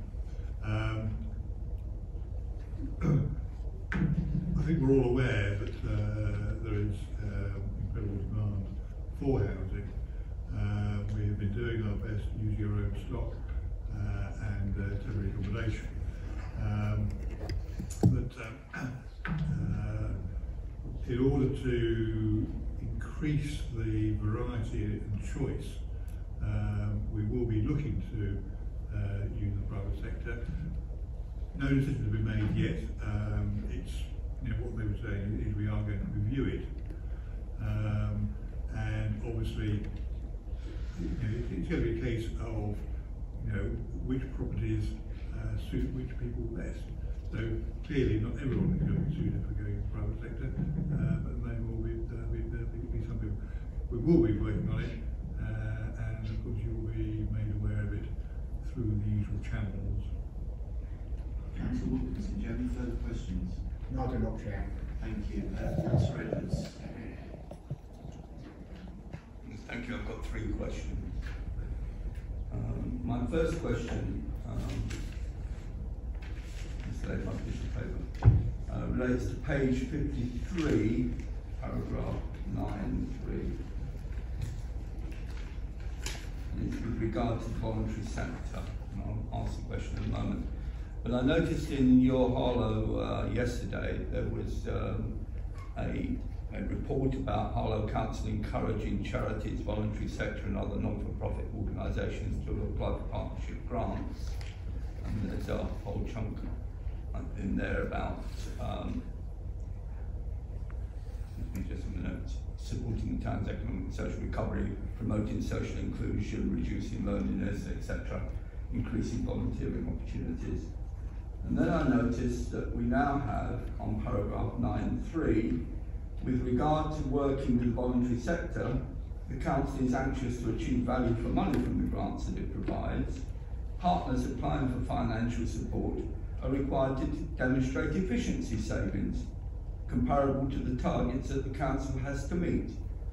Speaker 5: I think we're all aware that there is incredible demand for housing. We have been doing our best to use your own stock and temporary accommodation. In order to increase the variety and choice, we will be looking to use the private sector. No decision has been made yet. It's what they were saying is we are going to review it, and obviously it's going to be a case of which properties suit which people best. So clearly, not everyone is going to be suited for going to the private sector, but there will be some people. We will be working on it, and of course you will be made aware of it through the usual channels.
Speaker 1: Councillor Wilkinson, do you have any further questions?
Speaker 16: No, I do not, Chair.
Speaker 1: Thank you. Councillor Edwards.
Speaker 17: Thank you. I've got 3 questions. My first question relates to page 53, paragraph 9.3. And it's with regard to the voluntary sector. And I'll ask the question in a moment. But I noticed in your Harlow yesterday there was a report about Harlow Council encouraging charities, voluntary sector and other non-for-profit organisations to apply for partnership grants. And there's a whole chunk in there about, just a minute, supporting the town's economic and social recovery, promoting social inclusion, reducing loneliness, etc., increasing volunteering opportunities. And then I noticed that we now have, on paragraph 9.3, with regard to working with the voluntary sector, the Council is anxious to achieve value for money from the grants that it provides. Partners applying for financial support are required to demonstrate efficiency savings comparable to the targets that the Council has to meet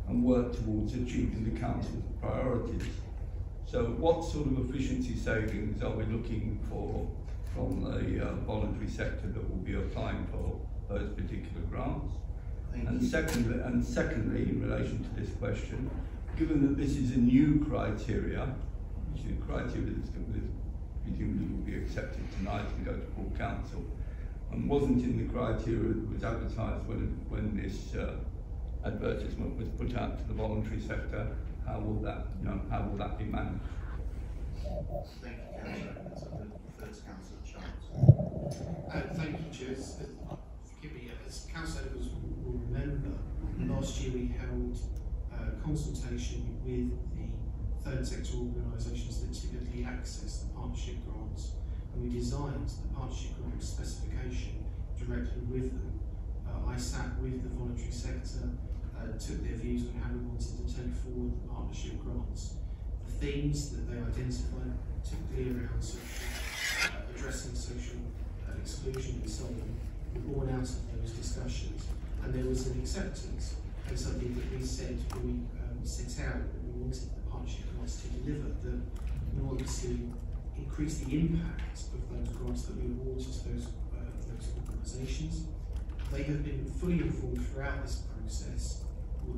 Speaker 17: and work towards achieving the Council's priorities. So what sort of efficiency savings are we looking for from the voluntary sector that will be applying for those particular grants? And secondly, in relation to this question, given that this is a new criteria, which is a criteria that's presumably will be accepted tonight and go to full council, and wasn't in the criteria that was advertised when this advertisement was put out to the voluntary sector, how will that be managed?
Speaker 1: Thank you, Councillor. First Councillor Charles.
Speaker 14: Thank you, Chair. Forgive me, as Councillor Edwards will remember, last year we held consultation with the third sector organisations that typically access the partnership grants, and we designed the partnership grant specification directly with them. I sat with the voluntary sector, took their views on how we wanted to take forward the partnership grants. The themes that they identified, typically around addressing social exclusion and so on, were born out of those discussions, and there was an acceptance and something that we said when we set out that we wanted the partnership grants to deliver, that in order to increase the impact of those grants that we award to those organisations. They have been fully informed throughout this process.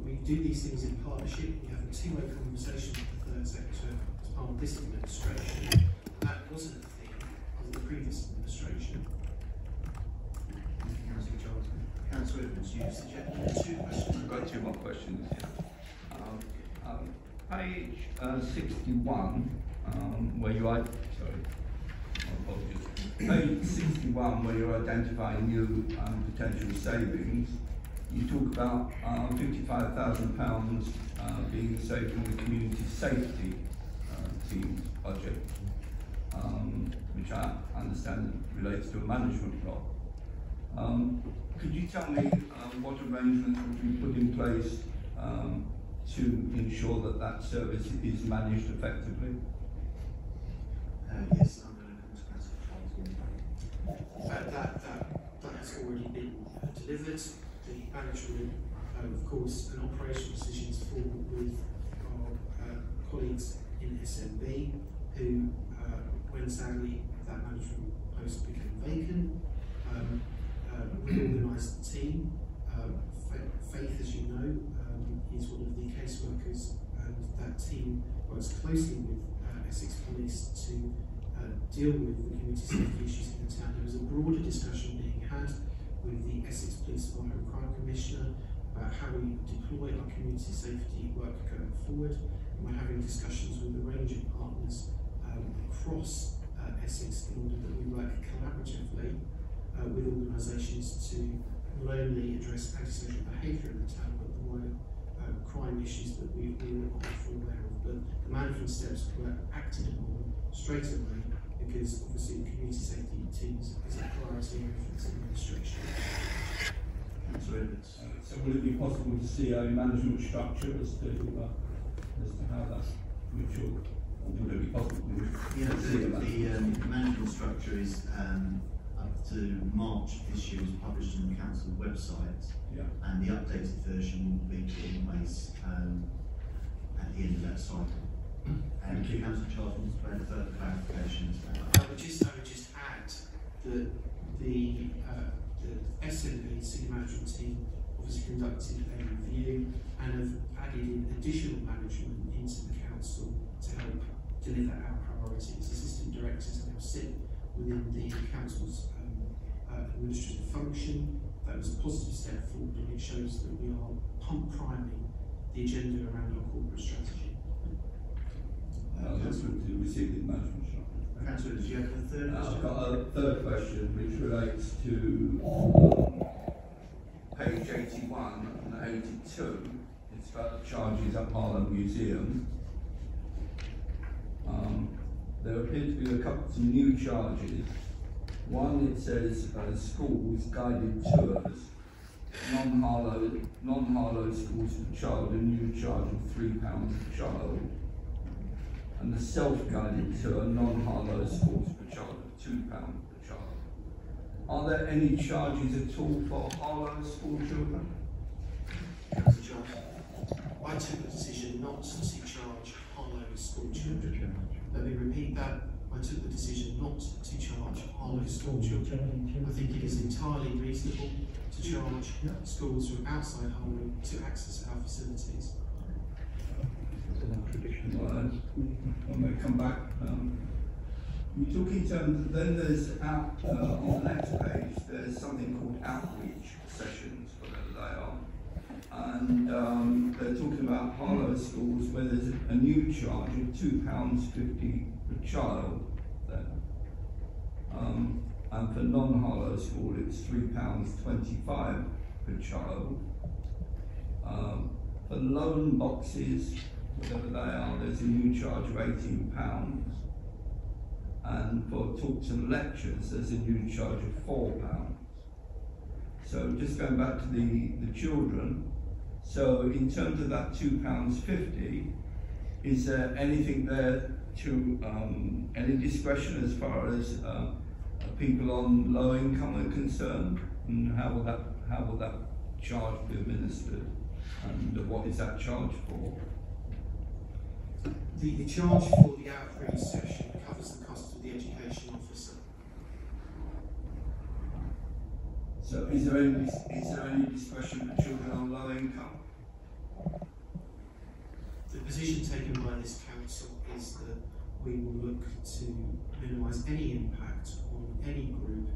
Speaker 14: We do these things in partnership. We have a two-way conversation with the third sector as part of this administration. That wasn't a thing under the previous administration.
Speaker 1: Councillor Charles. Councillor Edwards, you suggested 2 questions.
Speaker 17: I've got 2 more questions. Page 61, where you are, sorry, apologies. Page 61, where you're identifying new potential savings, you talk about £55,000 being saved from the community safety team's budget, which I understand relates to a management role. Could you tell me what arrangements would be put in place to ensure that that service is managed effectively?
Speaker 1: Yes, I'm going to come to Councillor Charles.
Speaker 14: That has already been delivered. The management, of course, and operational decisions fall with our colleagues in SMB, who, when sadly that management post became vacant, reorganised the team. Faith, as you know, is one of the caseworkers, and that team works closely with Essex Police to deal with the community safety issues in the town. There was a broader discussion being had with the Essex Police Fire and Crime Commissioner about how we deploy our community safety work going forward. And we're having discussions with a range of partners across Essex in order that we work collaboratively with organisations to not only address antisocial behaviour in the town, but the wider crime issues that we all are aware of. But the management steps were acted upon straight away because obviously the community safety teams is a priority area for this administration.
Speaker 17: So will it be possible to see a management structure as to how that's matured? Would it be possible
Speaker 1: Yeah,
Speaker 17: to see
Speaker 1: the management structure is up to March this year was published on the council website, and the updated version will be put in place at the end of that cycle. And Councillor Charles wants to add further clarifications.
Speaker 14: I would just add that the SMB Senior Management Team obviously conducted a review and have added in additional management into the council to help deliver our priorities. Assistant directors now sit within the council's administrative function. That was a positive step forward, and it shows that we are pump priming the agenda around our corporate strategy.
Speaker 17: That's what to receive the management structure.
Speaker 1: Councillor, did you have a third question?
Speaker 17: I've got a third question which relates to page 81 and 82. It's about the charges at Harlow Museum. There appear to be some new charges. One, it says schools guided tours, non-Harlow schools for child, a new charge of £3 per child, and the self-guided tour, non-Harlow schools per child of £2 per child. Are there any charges at all for Harlow school children?
Speaker 14: I took the decision not to charge Harlow school children. Let me repeat that. I took the decision not to charge Harlow school children. I think it is entirely reasonable to charge schools from outside Harlow to access our facilities.
Speaker 17: I may come back. We talk in terms, then there's on the next page, there's something called outreach sessions, whatever they are. And they're talking about Harlow schools where there's a new charge of £2.50 per child then. And for non-Harlow school it's £3.25 per child. For loan boxes, whatever they are, there's a new charge of £18. And for talks and lectures, there's a new charge of £4. So just going back to the children, so in terms of that £2.50, is there anything there to, any discretion as far as people on low income are concerned? And how will that charge be administered? And what is that charge for?
Speaker 14: The charge for the outreach session covers the cost of the education officer.
Speaker 17: So is there any discretion for children on low income?
Speaker 14: The position taken by this council is that we will look to minimise any impact on any group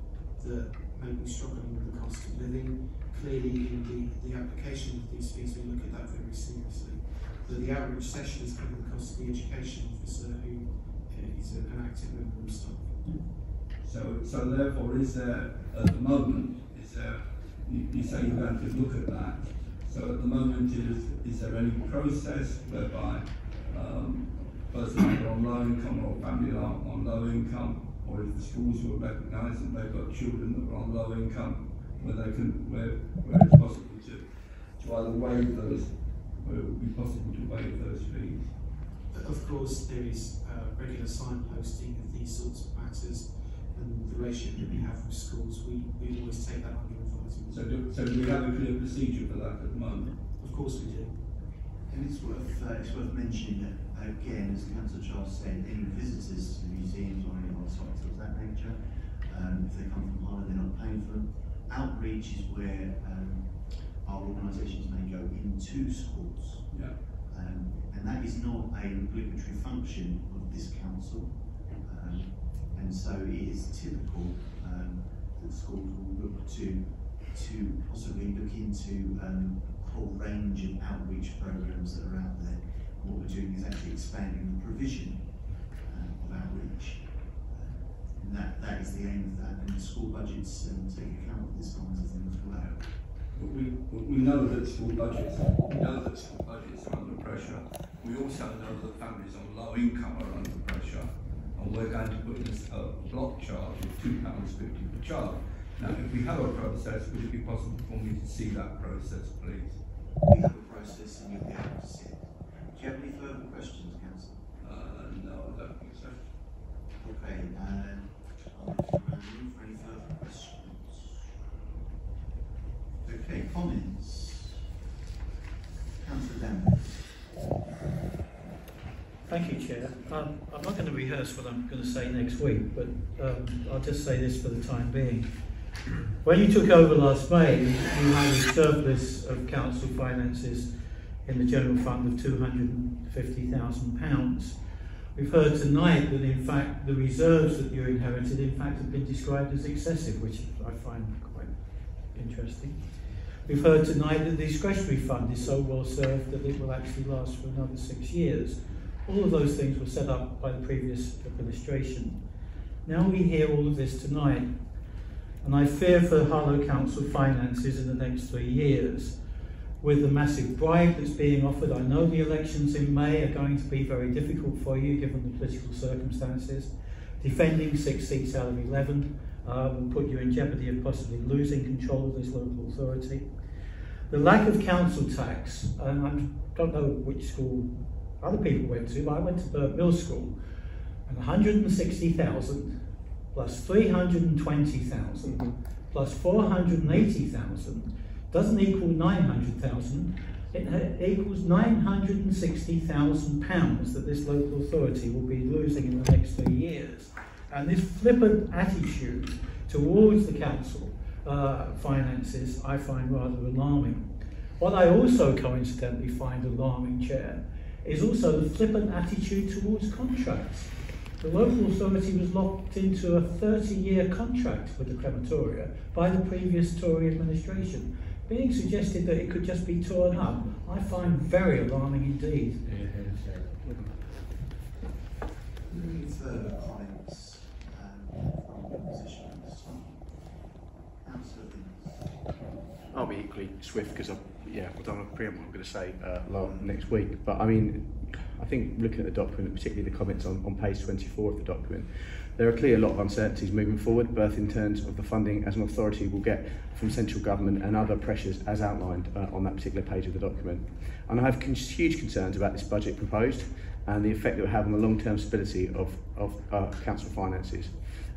Speaker 14: that may be struggling with the cost of living. clearly in the application of these fees, we look at that very seriously. But the outreach session is covered the cost of the education officer, who is an active member of staff.
Speaker 17: So therefore, is there, at the moment, you say you're going to look at that, so at the moment, is there any process whereby persons are on low income or family are on low income, or if the schools will recognise that they've got children that are on low income, where it's possible to either waive those, where it would be possible to waive those fees?
Speaker 14: Of course, there is regular signposting of these sorts of matters, and the relationship that we have with schools, we always take that under advisement.
Speaker 17: So do we have a clear procedure for that at the moment?
Speaker 14: Of course we do.
Speaker 1: And it's worth mentioning that, again, as Councillor Charles said, any visitors to museums or any of our sites of that nature, if they come from Harlow, they're not paying for them. Outreach is where our organisations may go into schools.
Speaker 17: Yeah.
Speaker 1: And that is not an obligatory function of this council. And so it is typical that schools will look to possibly look into a whole range of outreach programs that are out there. And what we're doing is actually expanding the provision of outreach. And that is the aim of that, and school budgets take account of this kinds of things as well.
Speaker 17: But we know that school budgets are under pressure. We also know that families on low income are under pressure, and we're going to put in a block charge of £2.50 per child. Now, if we have a process, would it be possible for me to see that process, please?
Speaker 1: We have a process, and you'll be able to see it. Do you have any further questions, Councillor?
Speaker 17: No, I don't think so.
Speaker 1: Okay, I'll look around the room for any further questions. Okay, comments? Councillor Danvers.
Speaker 12: Thank you, Chair. I'm not going to rehearse what I'm going to say next week, but I'll just say this for the time being. When you took over last May, you had a surplus of council finances in the general fund of £250,000. We've heard tonight that in fact the reserves that you inherited in fact have been described as excessive, which I find quite interesting. We've heard tonight that the discretionary fund is so well served that it will actually last for another 6 years. All of those things were set up by the previous administration. Now we hear all of this tonight, and I fear for Harlow Council finances in the next 3 years. With the massive bribe that's being offered, I know the elections in May are going to be very difficult for you given the political circumstances. Defending 6 seats out of 11 will put you in jeopardy of possibly losing control of this local authority. The lack of council tax, and I don't know which school other people went to, but I went to Burt Mill School, and 160,000 plus 320,000 plus 480,000 doesn't equal 900,000, it equals £960,000 that this local authority will be losing in the next 3 years. And this flippant attitude towards the council finances I find rather alarming. What I also coincidentally find alarming, Chair, is also the flippant attitude towards contracts. The local authority was locked into a 30-year contract with the crematoria by the previous Tory administration. Being suggested that it could just be torn up, I find very alarming indeed.
Speaker 1: Any further comments from the opposition at this time? Councillor Vince.
Speaker 3: I'll be equally swift because I don't want to preempt what I'm going to say next week. But I mean, I think looking at the document, particularly the comments on page 24 of the document, there are clearly a lot of uncertainties moving forward, both in terms of the funding as an authority will get from central government and other pressures as outlined on that particular page of the document. And I have huge concerns about this budget proposed and the effect it will have on the long-term stability of council finances.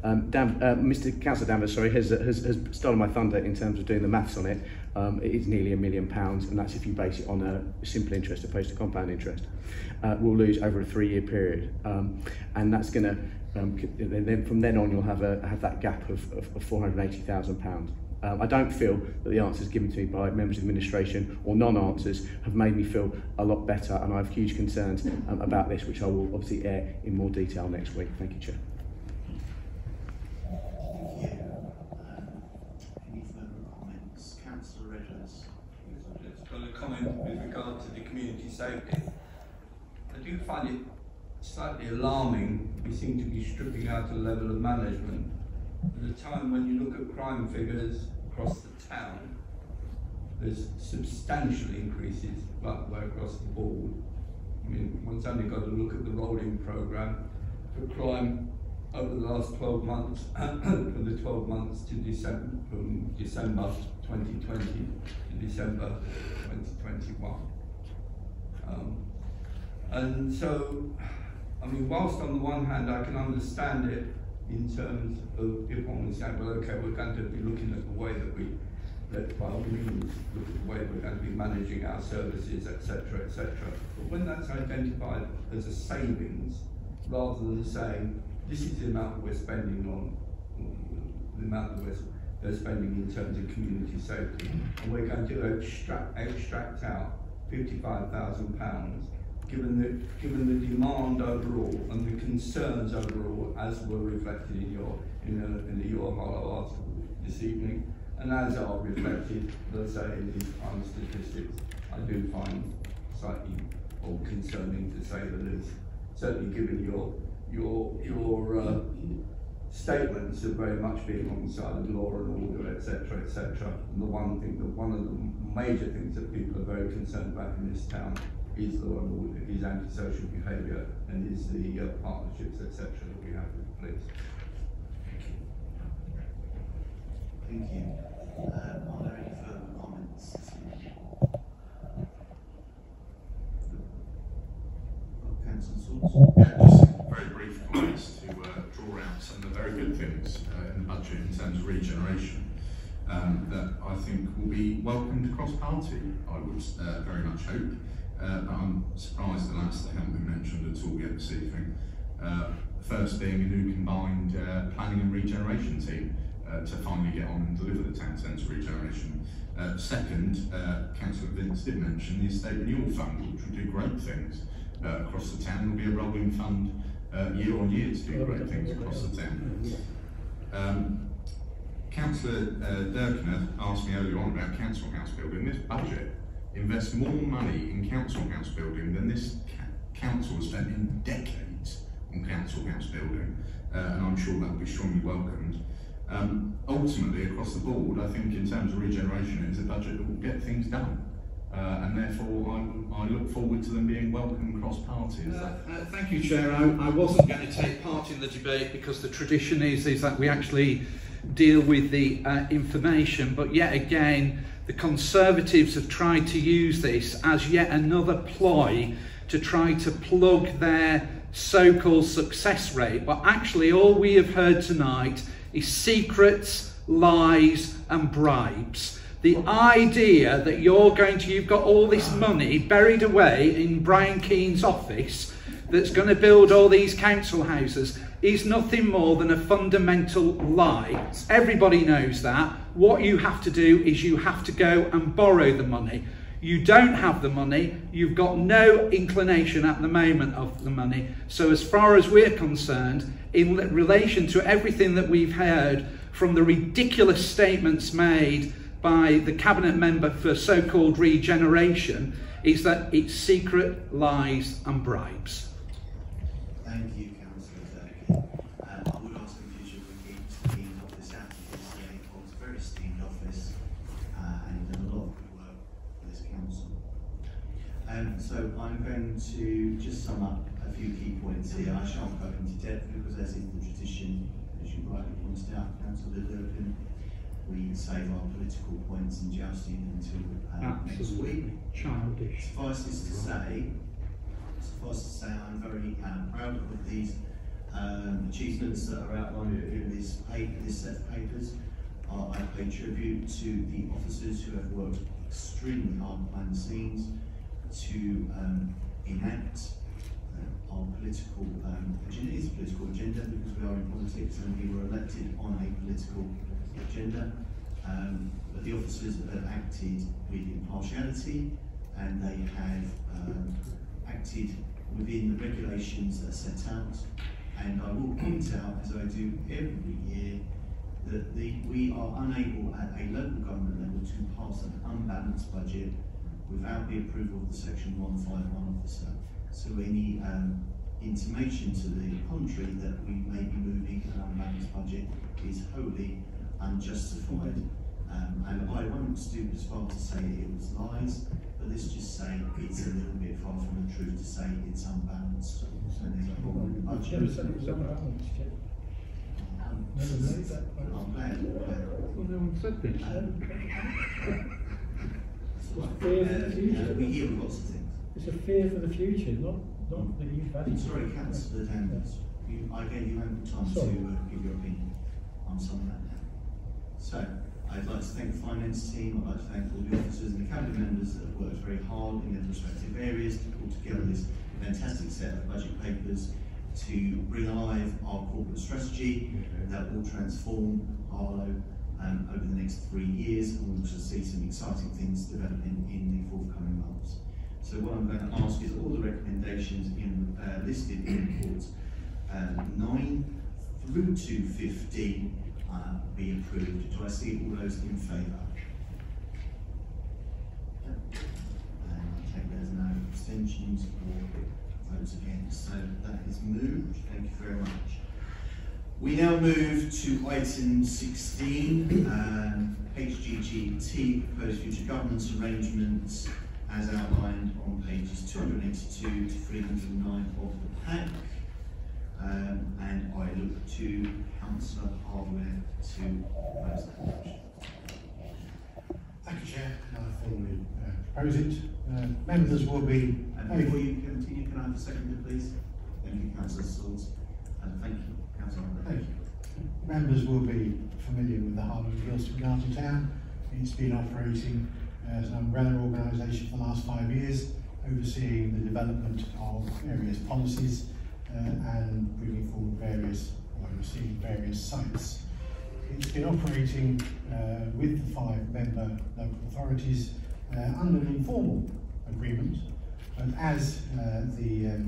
Speaker 3: Mr. Councillor Danvers, has stolen my thunder in terms of doing the maths on it. It is nearly £1 million, and that's if you base it on a simple interest opposed to compound interest. We'll lose over a 3-year period, and that's going to. Then from then on, you'll have that gap of £480,000. I don't feel that the answers given to me by members of the administration or non-answers have made me feel a lot better, and I have huge concerns about this, which I will obviously air in more detail next week. Thank you, Chair.
Speaker 1: Thank you. Any further comments? Councillor Reddy. Yes.
Speaker 17: I've just got a comment with regard to the community safety. I do find it slightly alarming we seem to be stripping out a level of management at a time when you look at crime figures across the town. There's substantial increases right way across the board. I mean, one's only got to look at the rolling programme for crime over the last 12 months, from the 12 months to December, from December 2020 to December 2021. And so, I mean, whilst on the one hand I can understand it in terms of if one was saying, well, okay, we're going to be looking at the way that we, by all means, look at the way we're going to be managing our services, etc., etc. But when that's identified as a savings, rather than saying, this is the amount we're spending on, the amount that we're spending in terms of community safety, and we're going to extract out £55,000, given the demand overall and the concerns overall, as were reflected in your Harlow article this evening, and as are reflected, let's say, in these crime statistics, I do find slightly more concerning, to say the least. Certainly, given your statements of very much being on the side of law and order, etc., etc. And one of the major things that people are very concerned about in this town is law and order, is antisocial behaviour, and is the partnerships, etc., that we have with the police.
Speaker 1: Thank you. Are there any further comments? Councillor Swords?
Speaker 11: Just very brief comments to draw out some of the very good things in the budget in terms of regeneration that I think will be welcomed across party, I would very much hope. But I'm surprised the last they haven't been mentioned at all yet this evening. First being a new combined planning and regeneration team to finally get on and deliver the town centre regeneration. Second, Councillor Vince did mention the estate renewal fund, which will do great things across the town. There will be a rolling fund year on year to do great things across the town. Councillor Durkner asked me earlier on about council house building. This budget invests more money in council house building than this council has spent in decades on council house building, and I'm sure that will be strongly welcomed. Ultimately, across the board, I think in terms of regeneration, it's a budget that will get things done. And therefore I look forward to them being welcome across parties.
Speaker 2: Thank you, Chair. I wasn't going to take part in the debate because the tradition is that we actually deal with the information, but yet again the Conservatives have tried to use this as yet another ploy to try to plug their so-called success rate, but actually all we have heard tonight is secrets, lies and bribes. The idea that you've got all this money buried away in Brian Keane's office that's going to build all these council houses is nothing more than a fundamental lie. Everybody knows that. What you have to do is you have to go and borrow the money. You don't have the money. You've got no inclination at the moment of the money. So as far as we're concerned, in relation to everything that we've heard from the ridiculous statements made by the cabinet member for so-called regeneration, is that it's secret, lies and bribes.
Speaker 1: Thank you, Councillor Durkee. I would ask in future for Keane to clean up this out of this holds a very esteemed office and done a lot of good work for this council. So I'm going to just sum up a few key points here. I shan't go into depth because as is the tradition, as you rightly pointed out, Councillor Durkee, we save our political points in jousting until next week.
Speaker 12: Childish.
Speaker 1: Suffice to say, I'm very proud of these achievements that are outlined in this set of papers. I pay tribute to the officers who have worked extremely hard behind the scenes to enact our political agenda. It's a political agenda because we are in politics and we were elected on a political agenda, but the officers have acted with impartiality and they have acted within the regulations that are set out. And I will point out, as I do every year, that we are unable at a local government level to pass an unbalanced unbalanced budget without the approval of the Section 151 officer. So any intimation to the contrary that we may be moving an unbalanced budget is wholly unjustified. And I won't stoop as far to say it was lies, but let's just say it's a little bit far from the truth to say it's unbalanced. And there's a problem with the budget.
Speaker 18: Never said it was unbalanced, Jim. Never made that point.
Speaker 1: I'm glad.
Speaker 18: Well, no one said this. It's a fear for the future.
Speaker 1: We hear lots of things.
Speaker 18: It's a fear for the future, not that you've had.
Speaker 1: Sorry, Councillor Tenants. I gave you ample time to give your opinion on some of that now. So, I'd like to thank the finance team, I'd like to thank all the officers and the cabinet members that have worked very hard in their respective areas to pull together this fantastic set of budget papers to bring alive our corporate strategy that will transform Harlow over the next 3 years, and we'll also see some exciting things developing in the forthcoming months. So what I'm going to ask is all the recommendations listed in reports 9 through to 15 be approved. Do I see all those in favour? And I take there's no abstentions or votes against. So that is moved. Thank you very much. We now move to item 16, HGGT, Proposed Future Governance Arrangements, as outlined on pages 282 to 309 of the pack. And I look to Councillor Harlow to propose that motion.
Speaker 19: Thank you, Chair. And I formally propose it. Members will be...
Speaker 1: And before you continue, can I have a seconder, please? Thank you, Councillor Swords. And thank you, Councillor Harlow.
Speaker 19: Thank you. Members will be familiar with the Harlow Council Garden Town. It's been operating as an umbrella organisation for the last 5 years, overseeing the development of various policies and bringing forward overseeing various sites. It's been operating with the 5 member local authorities under an informal agreement, but as the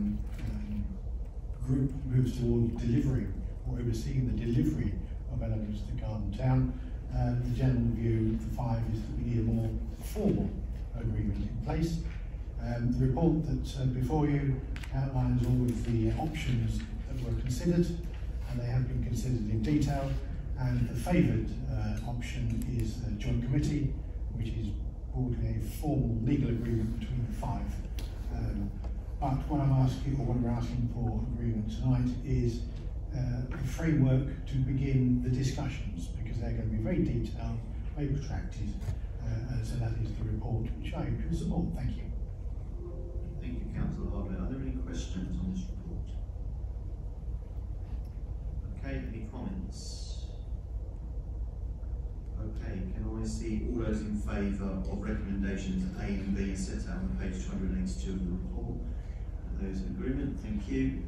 Speaker 19: group moves towards delivering or overseeing the delivery of elements of the garden town, the general view of the 5 is that we need a more formal agreement in place. The report that's before you outlines all of the options that were considered, and they have been considered in detail, and the favoured option is a joint committee, which is broadly a formal legal agreement between the 5. But what I'm asking, or what we're asking for agreement tonight, is a framework to begin the discussions, because they're going to be very detailed, very protracted, so that is the report which I can support. Thank you.
Speaker 1: Thank you, Councillor Harlow. Are there any questions on this report? Okay, any comments? Okay, can I see all those in favour of recommendations A and B set out on page 282 of the report? Are those in agreement? Thank you.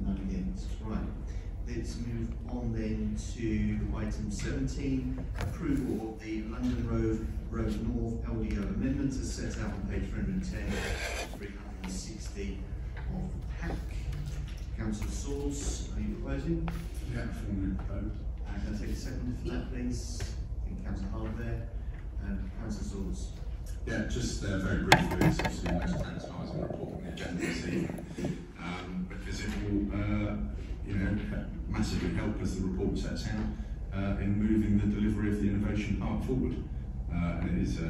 Speaker 1: None against. Right. Let's move on then to item 17, approval of the London Road North LDO amendments as set out on page 310 to 360 of the pack. Councillor Swords, are you proposing?
Speaker 11: Yeah, formally proposed.
Speaker 1: And can I take a second for that, please? I think Councillor Harlow there. And Councillor Swords.
Speaker 11: Yeah, just very briefly, it's obviously the most tantalising report on the agenda this evening, because it will massively help, as the report sets out, in moving the delivery of the Innovation Park forward. And it is a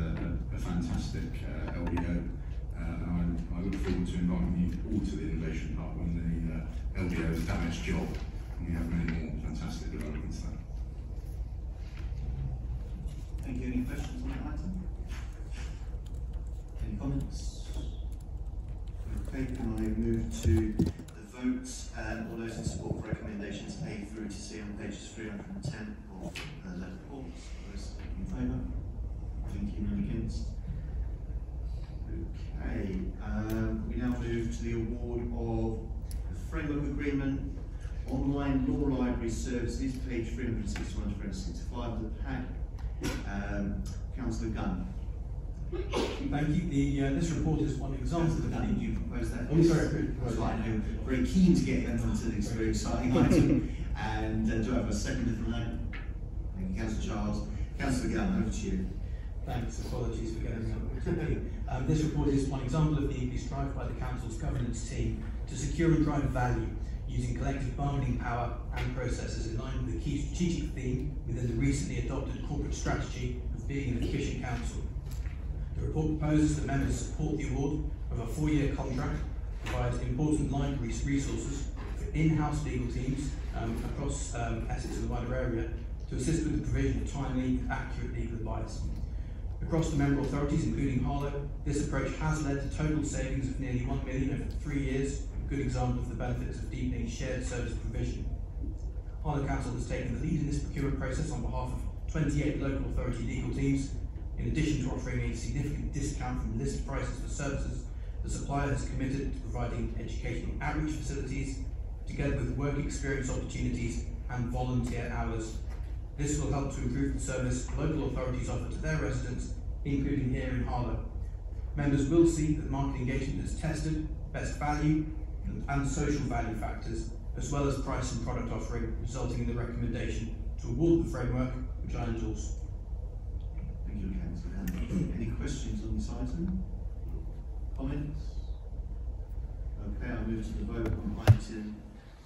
Speaker 11: fantastic LDO, and I look forward to inviting you all to the Innovation Park when the LDO has done its job, and we have many more fantastic developments there.
Speaker 1: Thank you. Any questions on that item? Any comments? Okay, can I move to the votes? All those in support of recommendations A through to C on pages 310 of the report. Those in favour? Thank you. None against? Okay, we now move to the award of the framework agreement, online law library services, page 361 to 365 of the pack. Councillor Gunn.
Speaker 9: Thank you. This report is one example of that.
Speaker 1: Did you propose that?
Speaker 9: Oh, sorry.
Speaker 1: That's right. I'm very keen to get onto this very exciting item. And do I have a seconder from that? Thank you, Councillor Charles. Councillor Gunn, over to you.
Speaker 9: Thanks, apologies for getting that. This report is one example of the increased drive by the Council's governance team to secure and drive value using collective bargaining power and processes in line with the key strategic theme within the recently adopted corporate strategy of being an efficient council. The report proposes that members support the award of a 4-year contract, provides important library resources for in-house legal teams across Essex and the wider area to assist with the provision of timely and accurate legal advice. Across the member authorities, including Harlow, this approach has led to total savings of nearly £1 million over 3 years, a good example of the benefits of deepening shared service provision. Harlow Council has taken the lead in this procurement process on behalf of 28 local authority legal teams. In addition to offering a significant discount from list prices for services, the supplier has committed to providing educational outreach facilities, together with work experience opportunities and volunteer hours. This will help to improve the service local authorities offer to their residents, including here in Harlow. Members will see that market engagement has tested best value and social value factors, as well as price and product offering, resulting in the recommendation to award the framework, which I endorse.
Speaker 1: Thank you, Councillor. Any questions on this item? Comments? Okay, I'll move to the vote on item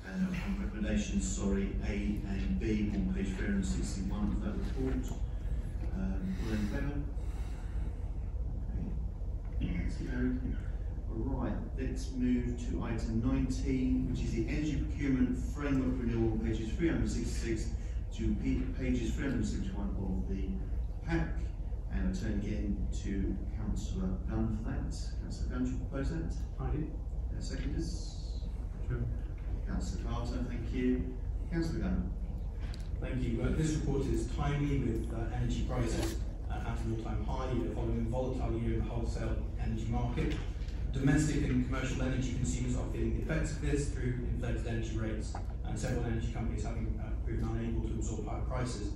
Speaker 1: on recommendations, A and B on page 361 of that report. All in favour? Okay, that's carried. Right, let's move to item 19, which is the energy procurement framework renewal, pages 366 to pages 361 of the pack. And I'll turn again to Councillor Gunn for that. Councillor Gunn, should propose that?
Speaker 9: I do.
Speaker 1: Seconders? Sure. Councillor Carter, thank you. Councillor Gunn.
Speaker 9: Thank you. This report is timely with energy prices at an all-time high following a volatile year in the wholesale energy market. Domestic and commercial energy consumers are feeling the effects of this through inflated energy rates, and several energy companies having proven unable to absorb higher prices.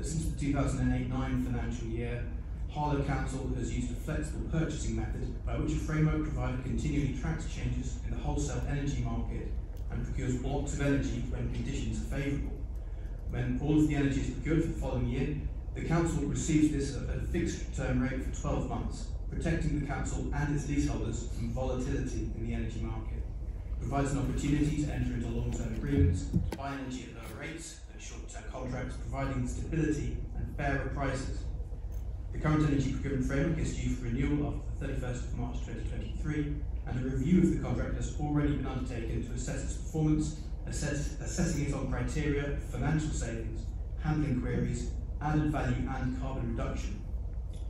Speaker 9: Since the 2008-9 financial year, Harlow Council has used a flexible purchasing method by which a framework provider continually tracks changes in the wholesale energy market and procures blocks of energy when conditions are favourable. When all of the energy is procured for the following year, the Council receives this at a fixed term rate for 12 months, protecting the Council and its leaseholders from volatility in the energy market. It provides an opportunity to enter into long-term agreements, to buy energy at lower rates than short-term contracts, providing stability and fairer prices. The current energy procurement framework is due for renewal after the 31st of March 2023, and a review of the contract has already been undertaken to assess its performance, assessing it on criteria of financial savings, handling queries, added value and carbon reduction.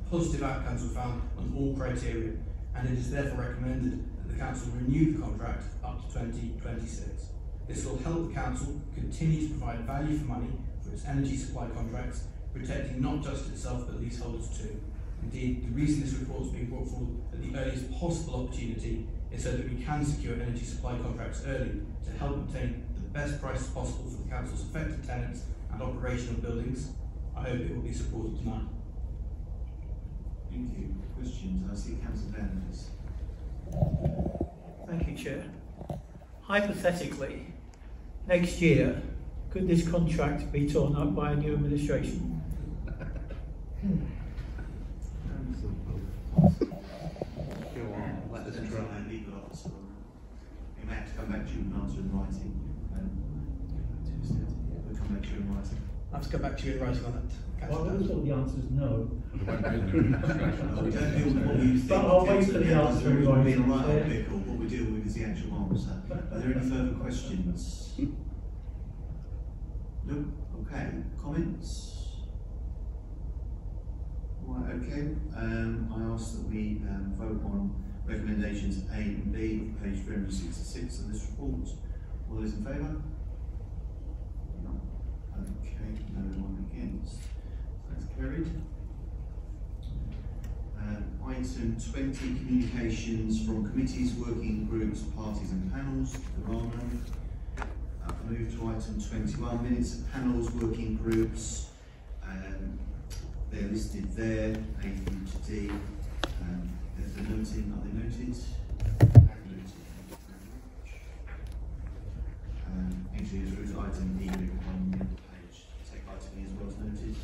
Speaker 9: Positive outcomes were found on all criteria, and it is therefore recommended that the Council renew the contract up to 2026. This will help the Council continue to provide value for money for its energy supply contracts, protecting not just itself but leaseholders too. Indeed, the reason this report is being brought forward at the earliest possible opportunity is so that we can secure energy supply contracts early to help obtain the best prices possible for the Council's affected tenants and operational buildings. I hope it will be supported tonight.
Speaker 1: Thank you. Questions? I see Councillor Daniels.
Speaker 12: Thank you, Chair. Hypothetically, next year, could this contract be torn up by a new administration?
Speaker 1: Let us try and legal officer. We may have to come back to you and answer in writing. We'll come back to you in writing.
Speaker 9: I have to come back to you in writing on that.
Speaker 12: Well, I thought the answer is no.
Speaker 1: We don't deal with what we think.
Speaker 12: But I'll wait for the answer.
Speaker 1: We've been right on pickle. What we deal with is the actual answer. Are there any further questions? No? Okay. Comments? Right, okay. I ask that we vote on recommendations A and B of page 366 of this report. All those in favour? No. Okay, no one against. That's carried. Item 20, communications from committees, working groups, parties and panels. I move to item 21, minutes of panels, working groups. They're listed there, A through to D. There's the noting, are they noted? Actually, through to item E on the page. Take item E as well as noted.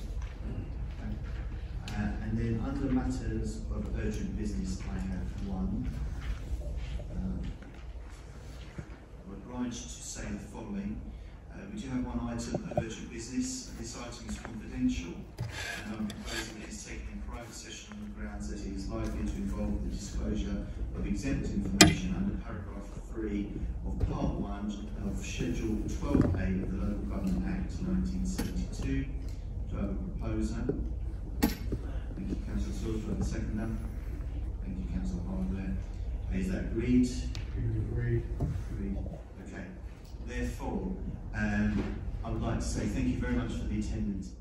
Speaker 1: And then then under matters of urgent business, I have one. I'm obliged to say the following. We do have one item of urgent business. This item is confidential, and I'm proposing it is taken in private session on the grounds that it is likely to involve the disclosure of exempt information under paragraph 3 of part 1 of Schedule 12A of the Local Government Act 1972. Do I have a proposer? Thank you, Councillor Sewell. Do I have a seconder? Thank you, Councillor Harlow. Is that agreed?
Speaker 19: Agreed.
Speaker 1: Agreed. Okay. Therefore, I would like to say thank you very much for the attendance.